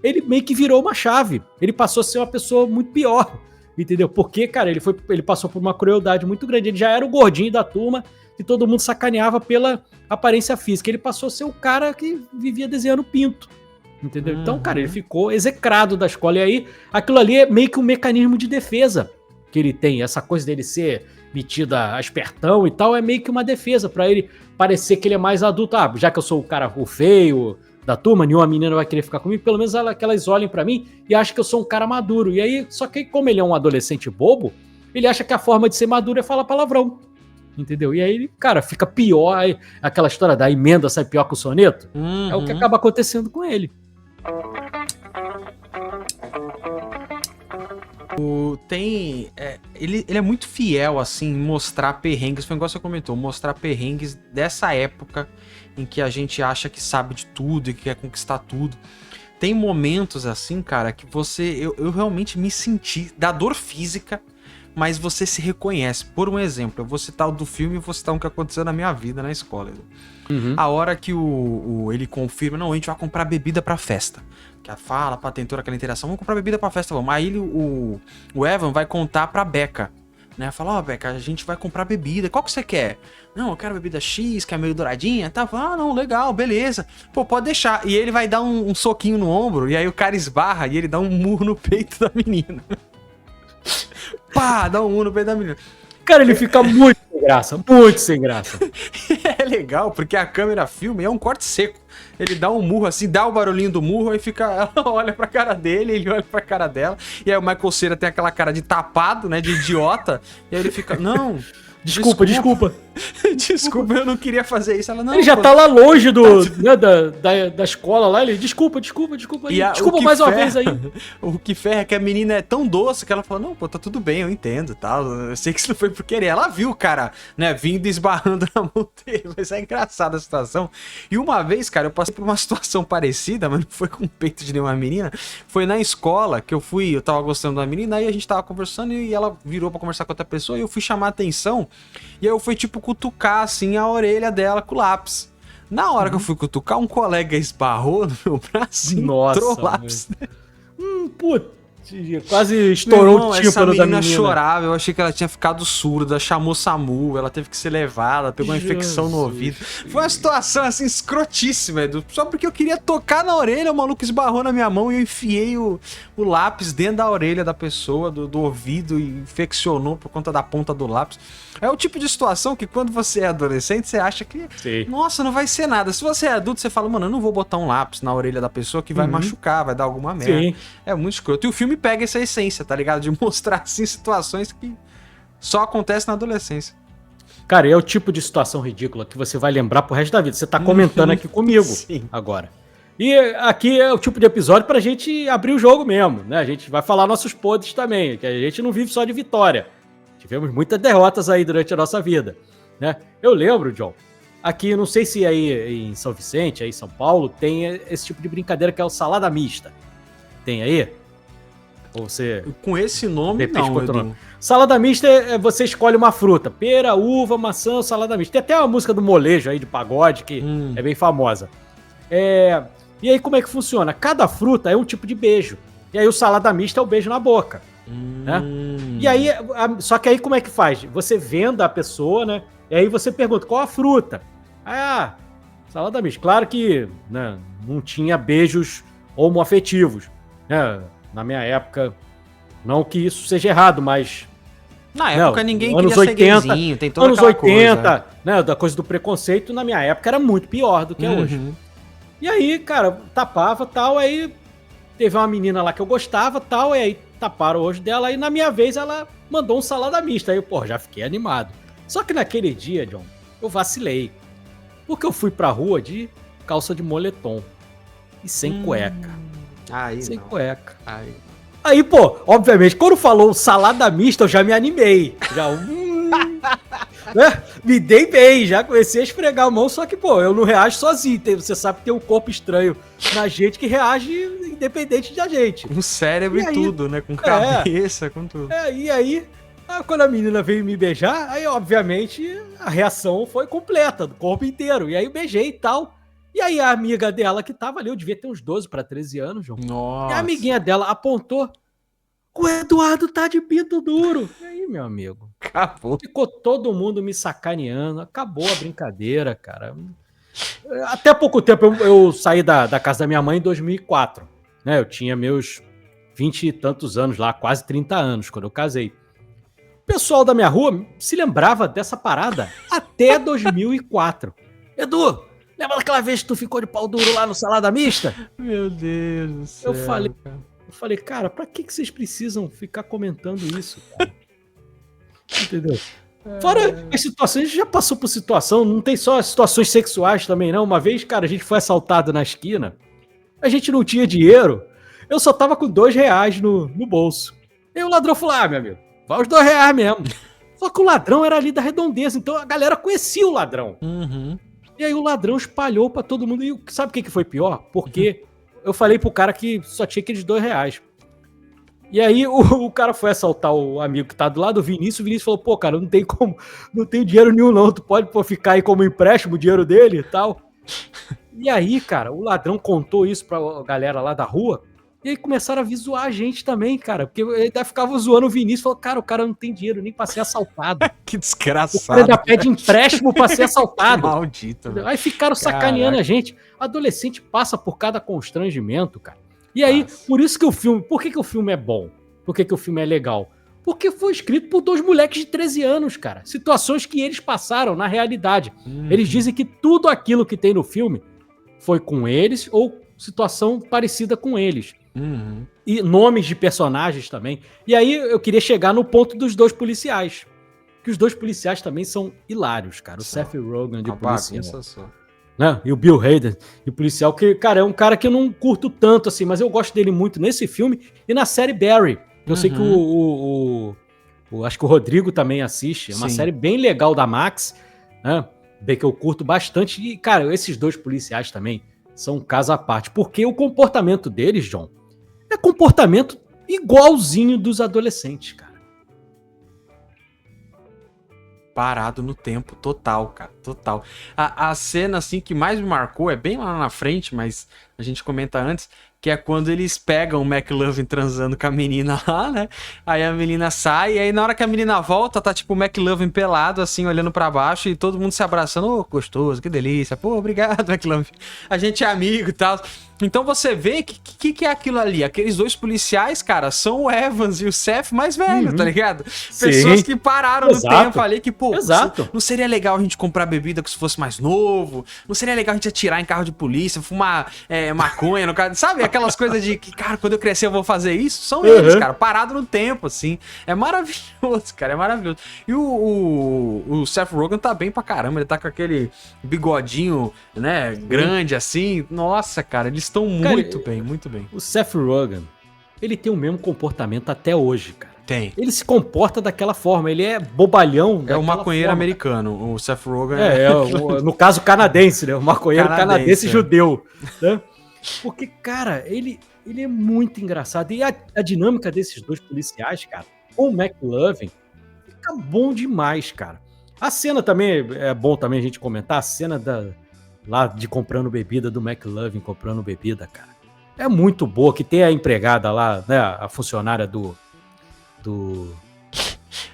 ele meio que virou uma chave. Ele passou a ser uma pessoa muito pior, entendeu? Porque, cara, ele passou por uma crueldade muito grande. Ele já era o gordinho da turma que todo mundo sacaneava pela aparência física. Ele passou a ser o cara que vivia desenhando pinto, entendeu? Então, cara, ele ficou execrado da escola. E aí, aquilo ali é meio que um mecanismo de defesa que ele tem. Essa coisa dele ser metido a espertão e tal, é meio que uma defesa pra ele parecer que ele é mais adulto. Ah, já que eu sou o cara o feio da turma, nenhuma menina vai querer ficar comigo, pelo menos que elas olhem pra mim e acham que eu sou um cara maduro. E aí, só que como ele é um adolescente bobo, ele acha que a forma de ser maduro é falar palavrão, entendeu? E aí, cara, fica pior, aí, aquela história da emenda sai pior que o soneto, é o que acaba acontecendo com ele. Ele é muito fiel, assim, em mostrar perrengues. Foi igual você comentou, mostrar perrengues dessa época em que a gente acha que sabe de tudo e que quer conquistar tudo. Tem momentos assim, cara, que eu realmente me senti da dor física, mas você se reconhece. Por um exemplo, eu vou citar o do filme e vou citar um que aconteceu na minha vida na escola. A hora que ele confirma, não, a gente vai comprar bebida pra festa. Que fala pra tentora aquela interação, vamos comprar bebida pra festa, vamos. Aí o Evan vai contar pra Becca, né? Fala, Becca, a gente vai comprar bebida, qual que você quer? Não, eu quero bebida X, que é meio douradinha, tá? Não, legal, beleza. Pô, pode deixar. E ele vai dar um soquinho no ombro, e aí o cara esbarra e ele dá um murro no peito da menina. Pá, dá um murro no peito da menina. Cara, ele fica muito sem graça, muito sem graça. É legal, porque a câmera filma e é um corte seco. Ele dá um murro assim, dá o barulhinho do murro, aí ela olha pra cara dele, ele olha pra cara dela, e aí o Michael Cera tem aquela cara de tapado, né, de idiota, e aí ele fica, não... Desculpa, eu não queria fazer isso. Ela, não, ele já tá lá longe né, da escola lá, ele, desculpa mais uma vez aí. O que ferra é que a menina é tão doce que ela fala, não, pô, tá tudo bem, eu entendo, tal, eu sei que isso não foi por querer. Ela viu o cara, né, vindo esbarrando na mão dele, mas é engraçada a situação. E uma vez, cara, eu passei por uma situação parecida, mas não foi com o peito de nenhuma menina, foi na escola que eu tava gostando da menina, aí a gente tava conversando e ela virou pra conversar com outra pessoa e eu fui chamar a atenção. E aí eu fui, tipo, cutucar, assim, a orelha dela com o lápis. Na hora que eu fui cutucar, um colega esbarrou no meu braço e entrou o lápis. Puta, quase estourou o tímpano da menina. Essa menina chorava, eu achei que ela tinha ficado surda, chamou SAMU, ela teve que ser levada, pegou uma infecção no ouvido. Foi uma situação, assim, escrotíssima, Edu. Só porque eu queria tocar na orelha, o maluco esbarrou na minha mão e eu enfiei o lápis dentro da orelha da pessoa, do ouvido, e infeccionou por conta da ponta do lápis. É o tipo de situação que quando você é adolescente, você acha que, nossa, não vai ser nada. Se você é adulto, você fala, mano, eu não vou botar um lápis na orelha da pessoa que vai machucar, vai dar alguma merda. Sim. É muito escroto. E o filme pega essa essência, tá ligado? De mostrar, assim, situações que só acontecem na adolescência. Cara, é o tipo de situação ridícula que você vai lembrar pro resto da vida. Você tá comentando aqui comigo agora. E aqui é o tipo de episódio pra gente abrir o jogo mesmo, né? A gente vai falar nossos podres também, que a gente não vive só de vitória. Tivemos muitas derrotas aí durante a nossa vida, né? Eu lembro, John, aqui, não sei se aí em São Vicente, aí em São Paulo, tem esse tipo de brincadeira que é o salada mista. Tem aí? Ou você... Com esse nome, não, Edu. Salada mista você escolhe uma fruta. Pera, uva, maçã, salada mista. Tem até uma música do molejo aí, de pagode, que é bem famosa. E aí, como é que funciona? Cada fruta é um tipo de beijo. E aí, o salada mista é o beijo na boca. Né? E aí, só que aí como é que faz? Você venda a pessoa, né? E aí você pergunta, qual a fruta? Salada mista. Claro que, né, não tinha beijos homoafetivos, né? Na minha época, não que isso seja errado, mas... Na época ninguém anos queria 80, ser gayzinho, tem toda anos aquela 80, coisa. Né, da coisa do preconceito, na minha época era muito pior do que é hoje. E aí, cara, tapava tal, aí teve uma menina lá que eu gostava tal, e aí taparam o rosto dela, aí na minha vez ela mandou um salada mista, aí eu, já fiquei animado. Só que naquele dia, John, eu vacilei, porque eu fui pra rua de calça de moletom e sem cueca. Sem cueca. Aí, pô, obviamente, quando falou salada mista, eu já me animei. Já, né? me dei bem, já comecei a esfregar a mão, só que, pô, eu não reajo sozinho. Você sabe que tem um corpo estranho na gente que reage independente da gente. Com cérebro e tudo, né? Com cabeça, com tudo. E aí, quando a menina veio me beijar, aí, obviamente, a reação foi completa, do corpo inteiro. E aí eu beijei e tal. E aí a amiga dela que tava ali, eu devia ter uns 12 para 13 anos, João. Nossa. E a amiguinha dela apontou, o Eduardo tá de pinto duro. E aí, meu amigo? Acabou. Ficou todo mundo me sacaneando, acabou a brincadeira, cara. Até pouco tempo eu saí da casa da minha mãe em 2004, né? Eu tinha meus 20 e tantos anos lá, quase 30 anos, quando eu casei. O pessoal da minha rua se lembrava dessa parada até 2004. Edu, lembra daquela vez que tu ficou de pau duro lá no Salada Mista? Meu Deus do céu. Eu falei, cara, pra que vocês precisam ficar comentando isso, cara? Entendeu? Fora as situações, a gente já passou por situação, não tem só situações sexuais também, não. Uma vez, cara, a gente foi assaltado na esquina, a gente não tinha dinheiro, eu só tava com R$2 no bolso. E o ladrão falou, meu amigo, vai os R$2 mesmo. Só que o ladrão era ali da Redondeza, então a galera conhecia o ladrão. Uhum. E aí o ladrão espalhou pra todo mundo. E sabe o que foi pior? Porque eu falei pro cara que só tinha aqueles R$2. E aí o cara foi assaltar o amigo que tá do lado, o Vinícius falou, pô, cara, não tem dinheiro nenhum não, tu pode ficar aí como empréstimo o dinheiro dele e tal. E aí, cara, o ladrão contou isso pra galera lá da rua, e aí começaram a zoar a gente também, cara, porque ele ficava zoando o Vinícius, falou, cara, o cara não tem dinheiro nem pra ser assaltado. Que desgraçado. O cara ainda pede empréstimo pra ser assaltado. Maldito. Velho. Aí ficaram sacaneando a gente. Adolescente passa por cada constrangimento, cara. E aí, por isso que o filme... Por que o filme é bom? Por que o filme é legal? Porque foi escrito por 2 moleques de 13 anos, cara. Situações que eles passaram na realidade. Eles dizem que tudo aquilo que tem no filme foi com eles ou situação parecida com eles. E nomes de personagens também. E aí eu queria chegar no ponto dos 2 policiais. Que os 2 policiais também são hilários, cara. O Seth Rogen de policial. Né? E o Bill Hader, e o policial, que, cara, é um cara que eu não curto tanto, assim, mas eu gosto dele muito nesse filme e na série Barry. Eu sei que acho que o Rodrigo também assiste. É uma série bem legal da Max, né? Bem que eu curto bastante. E, cara, esses 2 policiais também são um caso à parte. Porque o comportamento deles, John, é comportamento igualzinho dos adolescentes, cara. Parado no tempo, total, cara, total. A cena, assim, que mais me marcou, é bem lá na frente, mas a gente comenta antes, que é quando eles pegam o McLovin transando com a menina lá, né? Aí a menina sai, e aí na hora que a menina volta, tá tipo o McLovin pelado, assim, olhando pra baixo, e todo mundo se abraçando, ô, gostoso, que delícia, pô, obrigado, McLovin, a gente é amigo e tal. Então você vê que é aquilo ali, aqueles 2 policiais, cara, são o Evans e o Seth mais velho, tá ligado? Pessoas que pararam no tempo ali, que, pô, não seria legal a gente comprar bebida se fosse mais novo, não seria legal a gente atirar em carro de polícia, fumar maconha no carro, sabe? Aquelas coisas de que, cara, quando eu crescer eu vou fazer isso, são eles, cara, parado no tempo, assim, é maravilhoso, cara, é maravilhoso. E o Seth Rogen tá bem pra caramba, ele tá com aquele bigodinho, né, grande, assim, nossa, cara, eles estão muito bem. O Seth Rogen, ele tem o mesmo comportamento até hoje, cara. Tem. Ele se comporta daquela forma, ele é bobalhão. É o maconheiro americano, o Seth Rogen. No caso canadense, né? O maconheiro canadense judeu. Né? Porque, cara, ele é muito engraçado. E a dinâmica desses 2 policiais, cara, com o McLovin, fica bom demais, cara. A cena também é bom também a gente comentar, a cena lá de comprando bebida, do McLovin comprando bebida, cara. É muito boa, que tem a empregada lá, né, a funcionária do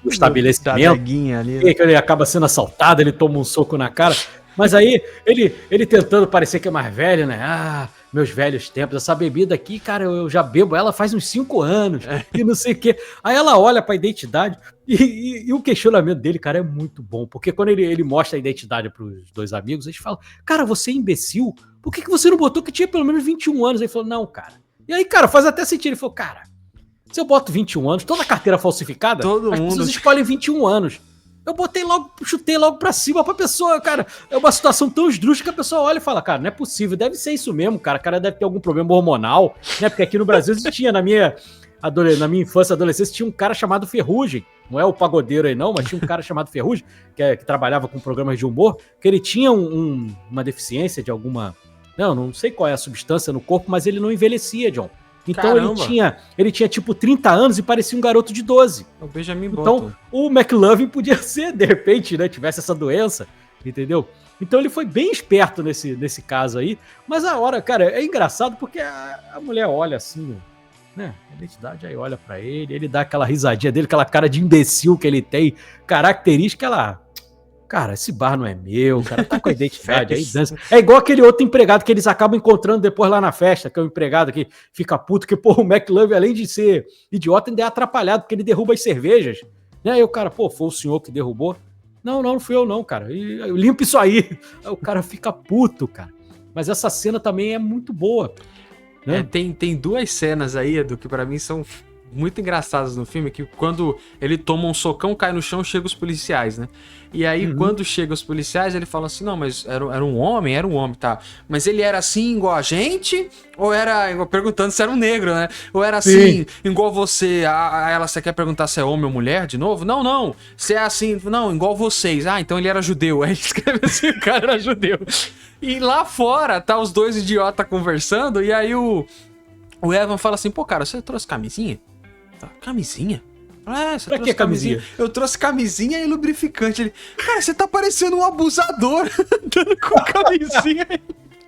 estabelecimento, ali, né? Que ele acaba sendo assaltado, ele toma um soco na cara, mas aí ele tentando parecer que é mais velho, né? Ah, meus velhos tempos, essa bebida aqui, cara, eu já bebo ela faz uns 5 anos, e não sei o quê. Aí ela olha pra identidade, e o questionamento dele, cara, é muito bom, porque quando ele mostra a identidade pros 2 amigos, eles falam, cara, você é imbecil? Por que você não botou que tinha pelo menos 21 anos? Ele falou, não, cara. E aí, cara, faz até sentido. Ele falou, cara, se eu boto 21 anos, toda carteira falsificada, as pessoas escolhem 21 anos. Eu chutei logo pra cima pra pessoa, cara. É uma situação tão esdrúxula que a pessoa olha e fala, cara, não é possível, deve ser isso mesmo, cara. O cara deve ter algum problema hormonal, né? Porque aqui no Brasil existia, na minha na minha infância e adolescência, tinha um cara chamado Ferrugem. Não é o pagodeiro aí não, mas tinha um cara chamado Ferrugem, que trabalhava com programas de humor, que ele tinha uma deficiência de alguma... Não sei qual é a substância no corpo, mas ele não envelhecia, John. Então ele tinha tipo 30 anos e parecia um garoto de 12. O Benjamin Então Button. o McLovin podia ser, de repente, né, tivesse essa doença, entendeu? Então ele foi bem esperto nesse caso aí. Mas a hora, cara, é engraçado porque a mulher olha assim, né? A identidade aí olha pra ele dá aquela risadinha dele, aquela cara de imbecil que ele tem, característica, ela... Cara, esse bar não é meu, cara, tá com a identidade aí, dança. É igual aquele outro empregado que eles acabam encontrando depois lá na festa, que é o empregado que fica puto, que, pô, o McLovin, além de ser idiota, ainda é atrapalhado, porque ele derruba as cervejas. Né? Aí o cara, pô, foi o senhor que derrubou? Não fui eu não, cara. Eu limpo isso aí. Aí o cara fica puto, cara. Mas essa cena também é muito boa. Né? Tem duas cenas aí, Edu, que pra mim são muito engraçadas no filme, que quando ele toma um socão, cai no chão, chega os policiais, né? E aí, quando chega os policiais, ele fala assim, não, mas era um homem, tá. Mas ele era assim, igual a gente? Ou era, perguntando se era um negro, né? Ou era assim, igual você? Você quer perguntar se é homem ou mulher de novo? Não. Se é assim, não, igual vocês. Ah, então ele era judeu. Aí ele escreve assim, o cara era judeu. E lá fora, tá os dois idiotas conversando, e aí o Evan fala assim, pô, cara, você trouxe camisinha? Camisinha? Você pra que camisinha? Eu trouxe camisinha e lubrificante. Ele, cara, você tá parecendo um abusador andando com camisinha e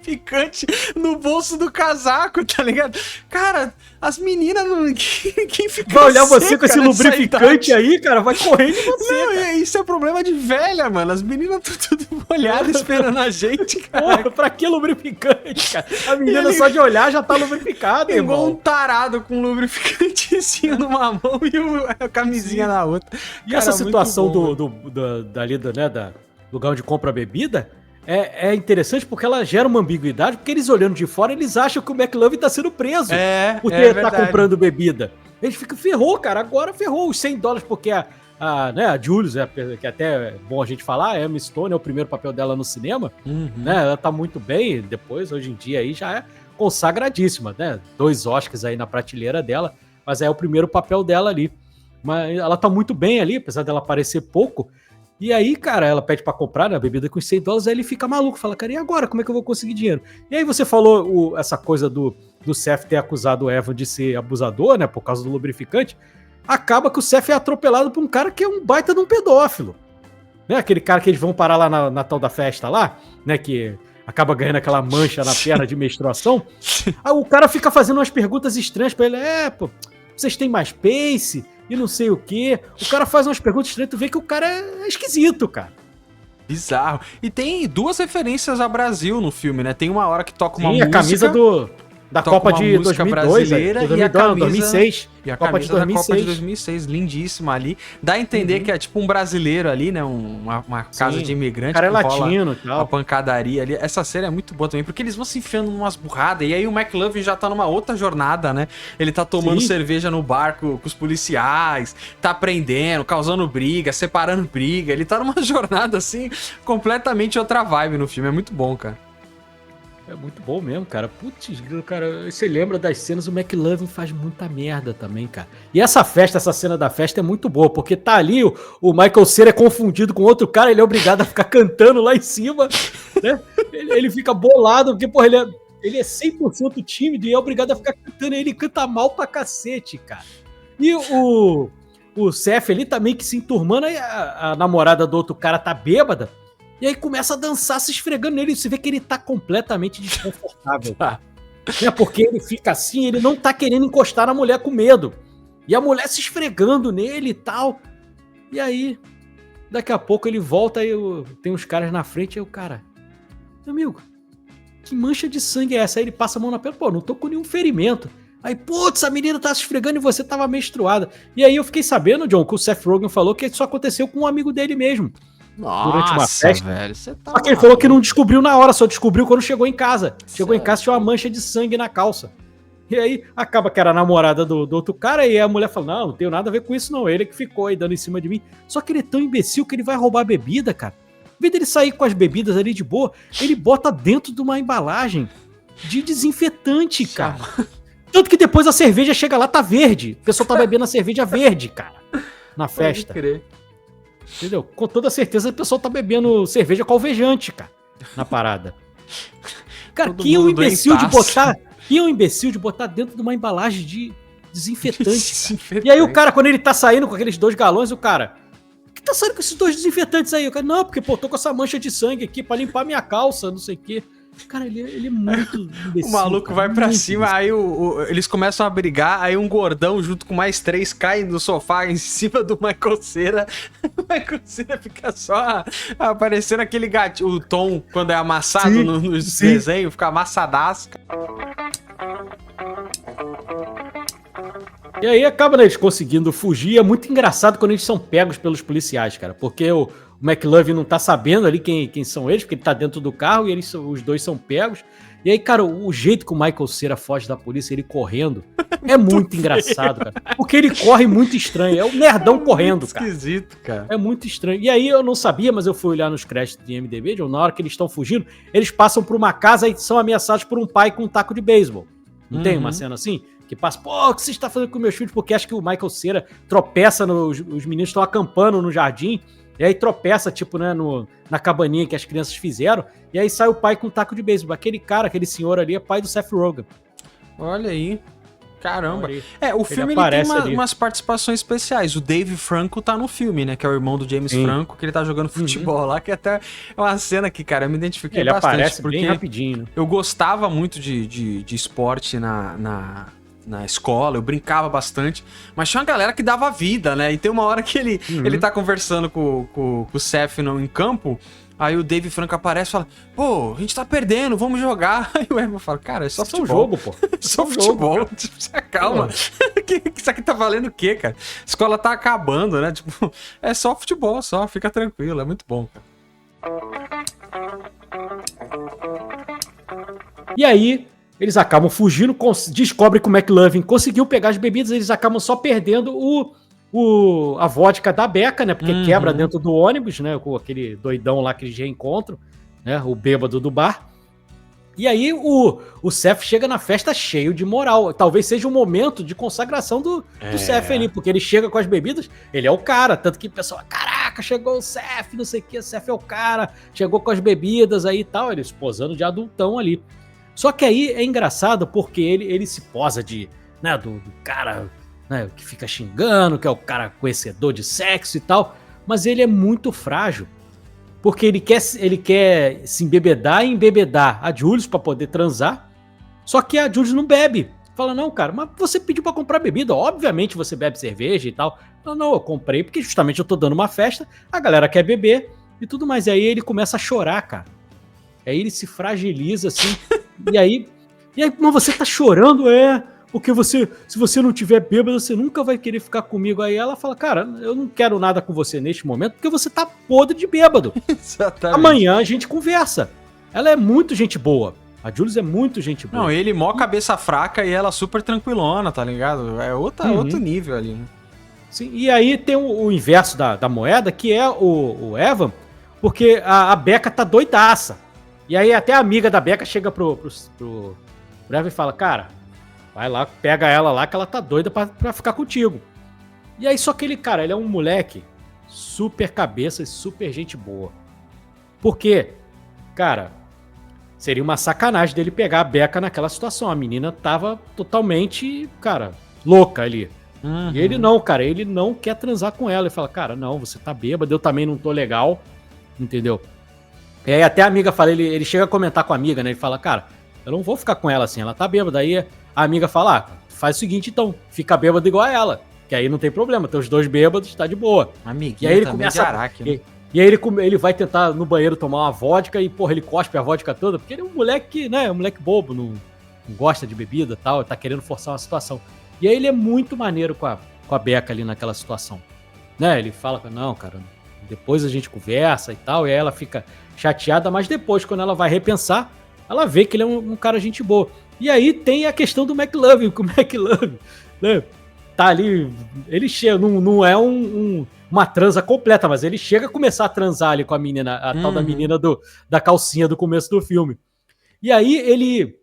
lubrificante no bolso do casaco, tá ligado? Cara, as meninas não... Quem fica vai olhar você com esse lubrificante aí, cara, vai correr de você. Não, cara. Isso é problema de velha, mano. As meninas estão tudo molhadas esperando a gente, cara. Porra, pra que lubrificante, cara? A menina ele... só de olhar já tá lubrificada, irmão. Igual um tarado com lubrificantezinho numa mão e a camisinha na outra. E cara, essa situação dali, né, da lugar onde compra a bebida... É interessante porque ela gera uma ambiguidade, porque eles olhando de fora, eles acham que o McLovin tá sendo preso por ter tá comprando bebida. Eles ficam, ferrou, cara, agora ferrou os $100, porque a Jules, que até é bom a gente falar, a Emma Stone é o primeiro papel dela no cinema, né, ela tá muito bem, depois, hoje em dia, aí já é consagradíssima, né, 2 Oscars aí na prateleira dela, mas é o primeiro papel dela ali. Mas ela tá muito bem ali, apesar dela aparecer pouco. E aí, cara, ela pede pra comprar, né, a bebida com os $100, aí ele fica maluco, fala, cara, e agora? Como é que eu vou conseguir dinheiro? E aí você falou essa coisa do Seth ter acusado o Evan de ser abusador, né, por causa do lubrificante, acaba que o Seth é atropelado por um cara que é um baita de um pedófilo. Né, aquele cara que eles vão parar lá na tal da festa lá, né, que acaba ganhando aquela mancha na perna de menstruação. Aí o cara fica fazendo umas perguntas estranhas pra ele, pô, vocês têm mais pace? E não sei o quê. O cara faz umas perguntas estranhas, tu vê que o cara é esquisito, cara. Bizarro. E tem 2 referências a Brasil no filme, né? Tem uma hora que toca uma música... a camisa da Copa de 2002, brasileira, e a camisa 2006. E a Copa camisa da Copa de 2006, lindíssima ali. Dá a entender que é tipo um brasileiro ali, né? Uma casa de imigrante. O cara é latino e tal. A pancadaria ali. Essa série é muito boa também, porque eles vão se enfiando numas burradas. E aí o McLovin já tá numa outra jornada, né? Ele tá tomando cerveja no barco com os policiais, tá aprendendo, causando briga, separando briga. Ele tá numa jornada, assim, completamente outra vibe no filme. É muito bom, cara. É muito bom mesmo, cara. Putz, cara, você lembra das cenas, o McLovin faz muita merda também, cara. E essa cena da festa é muito boa, porque tá ali, o Michael Cera é confundido com outro cara, ele é obrigado a ficar cantando lá em cima, né? Ele fica bolado, porque, porra, ele é 100% tímido e é obrigado a ficar cantando, e ele canta mal pra cacete, cara. E o Seth ali também que se enturmando, aí a namorada do outro cara tá bêbada, e aí começa a dançar se esfregando nele. Você vê que ele tá completamente desconfortável. Porque ele fica assim, ele não tá querendo encostar na mulher com medo. E a mulher se esfregando nele e tal. E aí, daqui a pouco ele volta e tem uns caras na frente. E o cara, meu amigo, que mancha de sangue é essa? Aí ele passa a mão na perna. Pô, não tô com nenhum ferimento. Aí, putz, a menina tá se esfregando e você tava menstruada. E aí eu fiquei sabendo, John, que o Seth Rogen falou que isso aconteceu com um amigo dele mesmo. Nossa, durante uma festa, velho, você tá... Só que ele falou que não descobriu na hora, só descobriu quando chegou em casa. Chegou em casa e tinha uma mancha de sangue na calça. E aí acaba que era a namorada do outro cara, e a mulher fala, não tenho nada a ver com isso não, ele que ficou aí dando em cima de mim. Só que ele é tão imbecil que ele vai roubar a bebida, cara. Em vez dele sair com as bebidas ali de boa, ele bota dentro de uma embalagem de desinfetante, cara. Tanto que depois a cerveja chega lá, tá verde. O pessoal tá bebendo a cerveja verde, cara. Na festa. Pode crer. Entendeu? Com toda certeza o pessoal tá bebendo cerveja com alvejante, cara. Na parada. Cara, que um imbecil de botar. Que um imbecil de botar dentro de uma embalagem de desinfetante. Cara. E aí o cara, quando ele tá saindo com aqueles 2 galões, o cara. O que tá saindo com esses 2 desinfetantes aí? O cara, não, porque pô, tô com essa mancha de sangue aqui pra limpar minha calça, não sei o quê. Cara, ele é muito imbecil. O maluco cara, vai pra imbecil. cima, aí eles começam a brigar, aí um gordão junto com mais 3 cai no sofá em cima do Michael Cera. O Michael Cera fica só aparecendo aquele gatinho, o Tom, quando é amassado no desenho, fica amassadaço. E aí acaba, né, eles conseguindo fugir. É muito engraçado quando eles são pegos pelos policiais, cara. Porque o McLovin não tá sabendo ali quem são eles, porque ele tá dentro do carro e os 2 são pegos. E aí, cara, o jeito que o Michael Cera foge da polícia, ele correndo, é muito engraçado, cara. Porque ele corre muito estranho. É o nerdão correndo, cara. Esquisito, cara. É muito estranho. E aí eu não sabia, mas eu fui olhar nos créditos de IMDb, na hora que eles estão fugindo, eles passam por uma casa e são ameaçados por um pai com um taco de beisebol. Não tem uma cena assim? Que passa, pô, o que você está fazendo com meus filhos? Porque acho que o Michael Cera tropeça, os meninos estão acampando no jardim, e aí tropeça, tipo, né, na cabaninha que as crianças fizeram, e aí sai o pai com um taco de beisebol. Aquele cara, aquele senhor ali, é pai do Seth Rogen. Olha aí. Caramba. Olha aí. O filme ele tem umas participações especiais. O Dave Franco tá no filme, né? Que é o irmão do James Franco, que ele tá jogando futebol lá, que até é uma cena que, cara, eu me identifiquei bastante. Ele aparece bem rapidinho. Eu gostava muito de esporte na escola, eu brincava bastante, mas tinha uma galera que dava vida, né? E tem uma hora que ele tá conversando com o Seth em campo, aí o Dave Franco aparece e fala, pô, a gente tá perdendo, vamos jogar. Aí o Evan fala, cara, é só futebol. É um jogo, pô. É só futebol, tipo, se acalma. Isso aqui tá valendo o quê, cara? A escola tá acabando, né? Tipo, é só futebol, só, fica tranquilo, é muito bom, cara. E aí, eles acabam fugindo, descobrem que o McLovin conseguiu pegar as bebidas, eles acabam só perdendo a vodka da Becca, né? Porque quebra dentro do ônibus, né? Com aquele doidão lá que eles reencontram, né? O bêbado do bar. E aí o Seth chega na festa cheio de moral. Talvez seja o momento de consagração do Seth ali, porque ele chega com as bebidas, ele é o cara. Tanto que o pessoal, caraca, chegou o Seth, não sei o que, o Seth é o cara, chegou com as bebidas aí e tal, ele posando de adultão ali. Só que aí é engraçado porque ele se posa de, né, do cara, né, que fica xingando, que é o cara conhecedor de sexo e tal, mas ele é muito frágil, porque ele quer se embebedar e embebedar a Jules pra poder transar, só que a Jules não bebe. Fala, não, cara, mas você pediu pra comprar bebida, obviamente você bebe cerveja e tal. Não, eu comprei porque justamente eu tô dando uma festa, a galera quer beber e tudo mais. E aí ele começa a chorar, cara. Aí ele se fragiliza assim, e aí, mas você tá chorando, porque se você não tiver bêbado, você nunca vai querer ficar comigo. Aí ela fala, cara, eu não quero nada com você neste momento, porque você tá podre de bêbado. Exatamente. Amanhã a gente conversa. Ela é muito gente boa. A Jules é muito gente boa. Não, ele mó cabeça fraca e ela super tranquilona, tá ligado? É outro nível ali. Sim, e aí tem o inverso da moeda, que é o Evan, porque a Becca tá doidaça. E aí até a amiga da Becca chega pro Evan e fala, cara, vai lá, pega ela lá que ela tá doida pra ficar contigo. E aí só que ele é um moleque super cabeça e super gente boa. Porque, cara, seria uma sacanagem dele pegar a Becca naquela situação. A menina tava totalmente, cara, louca ali. E ele não, cara, ele não quer transar com ela. Ele fala, cara, não, você tá bêbado, eu também não tô legal, entendeu? E aí até a amiga fala, ele chega a comentar com a amiga, né? Ele fala, cara, eu não vou ficar com ela assim, ela tá bêbada. Aí a amiga fala, faz o seguinte então, fica bêbado igual a ela, que aí não tem problema, tem os 2 bêbados, tá de boa. Amiguinha, e aí ele começa né? E aí ele vai tentar no banheiro tomar uma vodka e, porra, ele cospe a vodka toda, porque ele é um moleque, né, um moleque bobo, não gosta de bebida e tal, tá querendo forçar uma situação. E aí ele é muito maneiro com a Becca ali naquela situação, né? Ele fala, não, cara, depois a gente conversa e tal, e aí ela fica chateada, mas depois, quando ela vai repensar, ela vê que ele é um cara gente boa. E aí tem a questão do McLovin, que o McLovin, né, tá ali, ele chega, não é uma transa completa, mas ele chega a começar a transar ali com a menina, a tal da menina da calcinha do começo do filme. E aí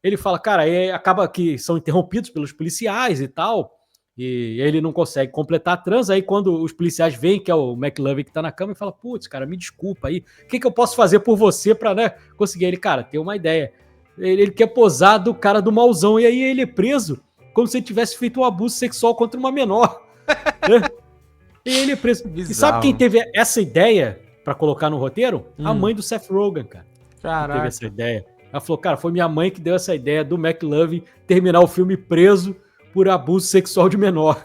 ele fala, cara, aí acaba que são interrompidos pelos policiais e tal, e ele não consegue completar a trans, aí quando os policiais veem que é o McLovin que tá na cama, ele fala, putz, cara, me desculpa aí, o que eu posso fazer por você pra, né, conseguir? Ele, cara, tem uma ideia, ele quer posar do cara do mauzão, e aí ele é preso como se ele tivesse feito um abuso sexual contra uma menor, né? E ele é preso. Bizarro. E sabe quem teve essa ideia pra colocar no roteiro? A mãe do Seth Rogen, cara. Caraca. Teve essa ideia. Ela falou, cara, foi minha mãe que deu essa ideia do McLovin terminar o filme preso por abuso sexual de menor.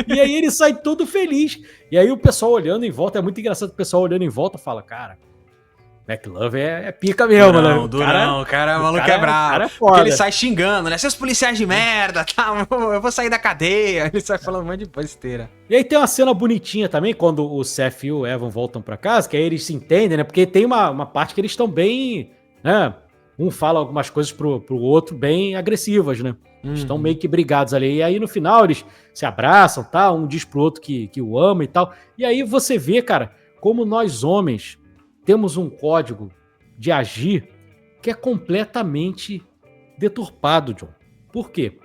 E aí ele sai todo feliz. E aí o pessoal olhando em volta, é muito engraçado o pessoal olhando em volta fala, cara, McLovin é pica mesmo, né? O cara, o maluco é bravo. Cara é porque foda. ele sai xingando, né? Seus policiais de merda, tá? Eu vou sair da cadeia. Ele sai falando um monte de besteira. E aí tem uma cena bonitinha também, quando o Seth e o Evan voltam pra casa, que aí eles se entendem, né? Porque tem uma parte que eles estão bem, né? Um fala algumas coisas pro outro bem agressivas, né? Eles estão meio que brigados ali. E aí no final eles se abraçam, tá? Um diz pro outro que o ama e tal. E aí você vê, cara, como nós homens temos um código de agir que é completamente deturpado, John. Por quê?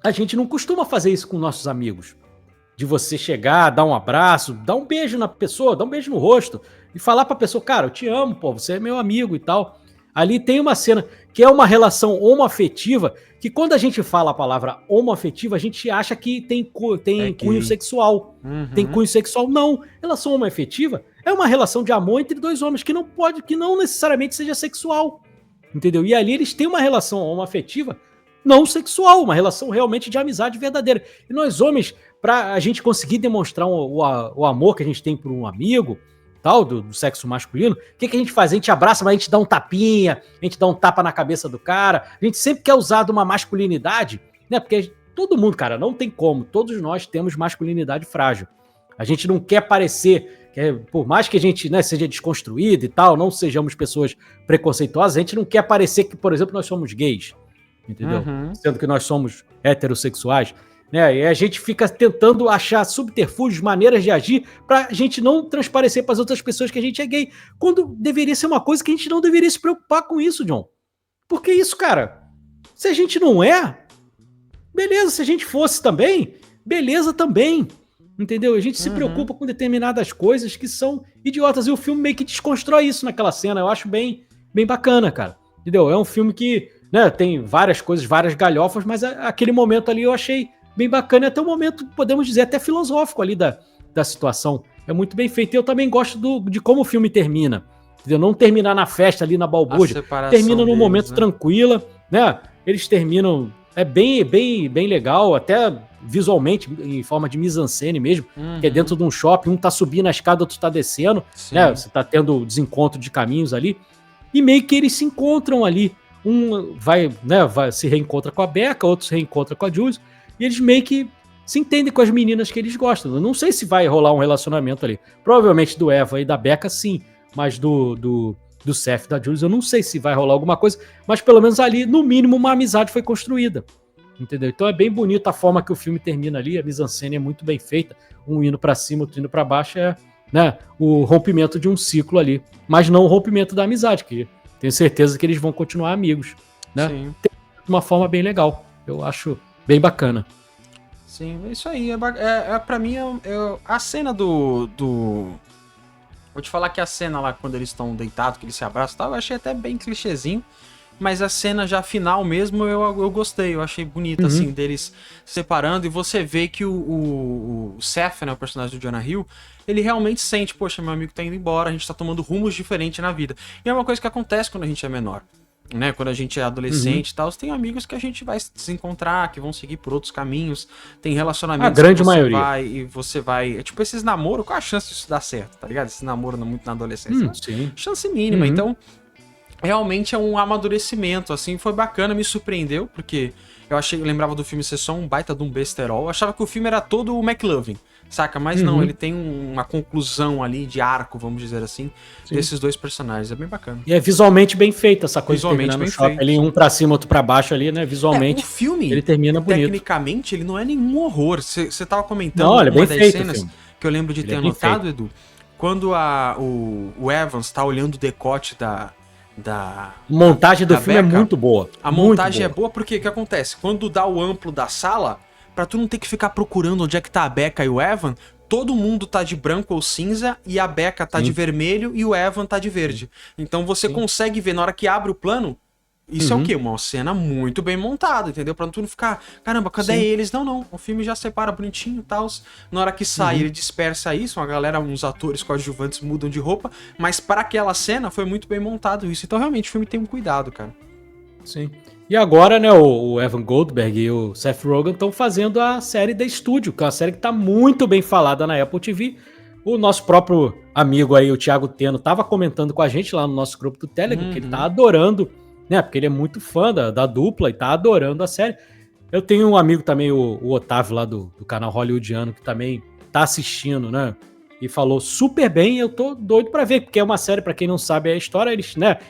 A gente não costuma fazer isso com nossos amigos. De você chegar, dar um abraço, dar um beijo na pessoa, dar um beijo no rosto e falar pra pessoa, cara, eu te amo, pô, você é meu amigo e tal. Ali tem uma cena que é uma relação homoafetiva, que quando a gente fala a palavra homoafetiva, a gente acha que tem cunho sexual. Tem cunho sexual. Não. Relação homoafetiva é uma relação de amor entre dois homens que não necessariamente seja sexual. Entendeu? E ali eles têm uma relação homoafetiva não sexual, uma relação realmente de amizade verdadeira. E nós homens, pra a gente conseguir demonstrar o amor que a gente tem por um amigo, tal, do sexo masculino, o que a gente faz? A gente abraça, mas a gente dá um tapinha, a gente dá um tapa na cabeça do cara, a gente sempre quer usar de uma masculinidade, né? Porque todo mundo, cara, não tem como, todos nós temos masculinidade frágil. A gente não quer parecer, por mais que a gente, né, seja desconstruído e tal, não sejamos pessoas preconceituosas, a gente não quer parecer que, por exemplo, nós somos gays, entendeu? Sendo que nós somos heterossexuais. Né? E a gente fica tentando achar subterfúgios, maneiras de agir, pra gente não transparecer para as outras pessoas que a gente é gay, quando deveria ser uma coisa que a gente não deveria se preocupar com isso, John. Porque isso, cara, se a gente não é, beleza, se a gente fosse também, beleza também, entendeu? A gente se preocupa com determinadas coisas que são idiotas, e o filme meio que desconstrói isso naquela cena, eu acho bem bacana, cara, entendeu? É um filme que, né, tem várias coisas, várias galhofas, mas aquele momento ali eu achei bem bacana, e até um momento, podemos dizer, até filosófico ali da situação. É muito bem feito. E eu também gosto de como o filme termina. Entendeu? Não terminar na festa ali na balbúrdia. Termina num momento tranquila, né? Eles terminam... É bem legal, até visualmente, em forma de mise-en-scène mesmo, que é dentro de um shopping, um tá subindo a escada, outro tá descendo, né? Você tá tendo desencontro de caminhos ali. E meio que eles se encontram ali. Um vai se reencontra com a Becca, outro se reencontra com a Jules. E eles meio que se entendem com as meninas que eles gostam. Eu não sei se vai rolar um relacionamento ali. Provavelmente do Eva e da Becca, sim. Mas do Seth e da Jules, eu não sei se vai rolar alguma coisa. Mas pelo menos ali, no mínimo, uma amizade foi construída. Entendeu? Então é bem bonito a forma que o filme termina ali. A mise-en-scène é muito bem feita. Um indo pra cima, outro indo pra baixo. É, né, o rompimento de um ciclo ali. Mas não o rompimento da amizade, que tenho certeza que eles vão continuar amigos. Né? Sim. De uma forma bem legal. Eu acho... bem bacana. Sim, é isso aí. Pra mim, a cena do... Vou te falar que a cena lá, quando eles estão deitados, que eles se abraçam e tal, eu achei até bem clichêzinho. Mas a cena já final mesmo, eu gostei. Eu achei bonita, assim, deles separando. E você vê que o Seth, né, o personagem do Jonah Hill, ele realmente sente, poxa, meu amigo tá indo embora, a gente tá tomando rumos diferentes na vida. E é uma coisa que acontece quando a gente é menor. Né, quando a gente é adolescente e tal, tem amigos que a gente vai se encontrar, que vão seguir por outros caminhos, tem relacionamentos a grande que maioria. você vai... É tipo esses namoros, qual a chance disso dar certo, tá ligado? Esse namoro muito na adolescência. Sim. Chance mínima, então realmente é um amadurecimento, assim, foi bacana, me surpreendeu, porque eu lembrava do filme ser só um baita de um besterol, eu achava que o filme era todo o McLovin, saca? Mas não, ele tem uma conclusão ali de arco, vamos dizer assim, desses dois personagens. É bem bacana. E é visualmente bem feita essa coisa visualmente de terminar no shopping. Ali, um pra cima, outro pra baixo ali, né? Visualmente. O filme, ele termina bonito. Tecnicamente, ele não é nenhum horror. Você tava comentando uma das feito, cenas que eu lembro de ter anotado, Edu, quando o Evans tá olhando o decote da... Montagem do da filme Becca, é muito boa. A montagem é boa porque o que acontece? Quando dá o amplo da sala, pra tu não ter que ficar procurando onde é que tá a Becca e o Evan, todo mundo tá de branco ou cinza e a Becca tá de vermelho e o Evan tá de verde. Então você consegue ver na hora que abre o plano. Isso é o quê? Uma cena muito bem montada, entendeu? Pra tu não ficar, caramba, cadê eles? Não. O filme já separa bonitinho e tal. Na hora que sai, ele dispersa isso. Uma galera, uns atores coadjuvantes mudam de roupa. Mas para aquela cena, foi muito bem montado isso. Então, realmente, o filme tem um cuidado, cara. Sim. E agora, né, o Evan Goldberg e o Seth Rogen estão fazendo a série The Studio, que é uma série que tá muito bem falada na Apple TV. O nosso próprio amigo aí, o Thiago Teno, tava comentando com a gente lá no nosso grupo do Telegram, que ele tá adorando, né? Porque ele é muito fã da dupla e tá adorando a série. Eu tenho um amigo também, o Otávio, lá do canal Hollywoodiano, que também tá assistindo, né? E falou super bem, eu tô doido pra ver, porque é uma série, pra quem não sabe a história,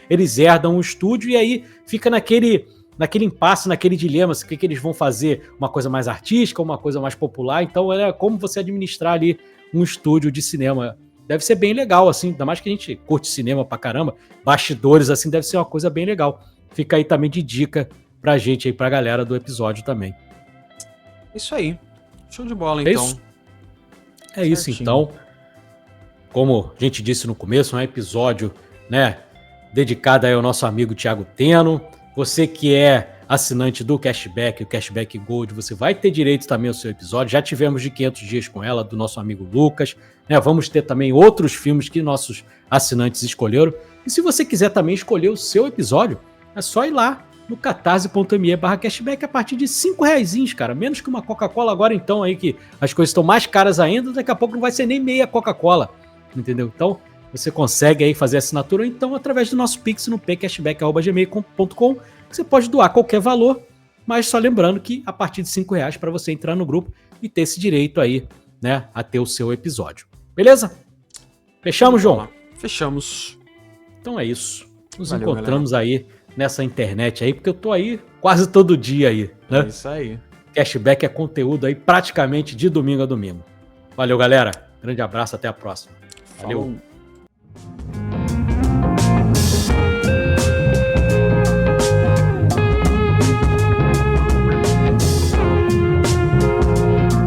eles herdam o estúdio e aí fica naquele impasse, naquele dilema, o que eles vão fazer, uma coisa mais artística, uma coisa mais popular. Então é como você administrar ali um estúdio de cinema. Deve ser bem legal, assim, ainda mais que a gente curte cinema pra caramba, bastidores, assim, deve ser uma coisa bem legal. Fica aí também de dica pra gente aí, pra galera do episódio também. Isso aí. Show de bola, então. É isso, então. Como a gente disse no começo, um episódio, né, dedicado aí ao nosso amigo Thiago Teno. Você que é assinante do Cashback, o Cashback Gold, você vai ter direito também ao seu episódio. Já tivemos de 500 dias com ela, do nosso amigo Lucas. Né? Vamos ter também outros filmes que nossos assinantes escolheram. E se você quiser também escolher o seu episódio, é só ir lá no catarse.me/cashback a partir de R$5, cara. Menos que uma Coca-Cola agora, então, aí que as coisas estão mais caras ainda, daqui a pouco não vai ser nem meia Coca-Cola, entendeu? Então, você consegue aí fazer a assinatura, ou então através do nosso Pix no pcashback@gmail.com, que você pode doar qualquer valor, mas só lembrando que a partir de R$5 para você entrar no grupo e ter esse direito aí, né, a ter o seu episódio. Beleza? Fechamos, João? Fechamos. Então é isso. Nos encontramos aí nessa internet aí, porque eu tô aí quase todo dia aí, né? É isso aí. Cashback é conteúdo aí praticamente de domingo a domingo. Valeu, galera. Grande abraço, até a próxima. Valeu. Falou.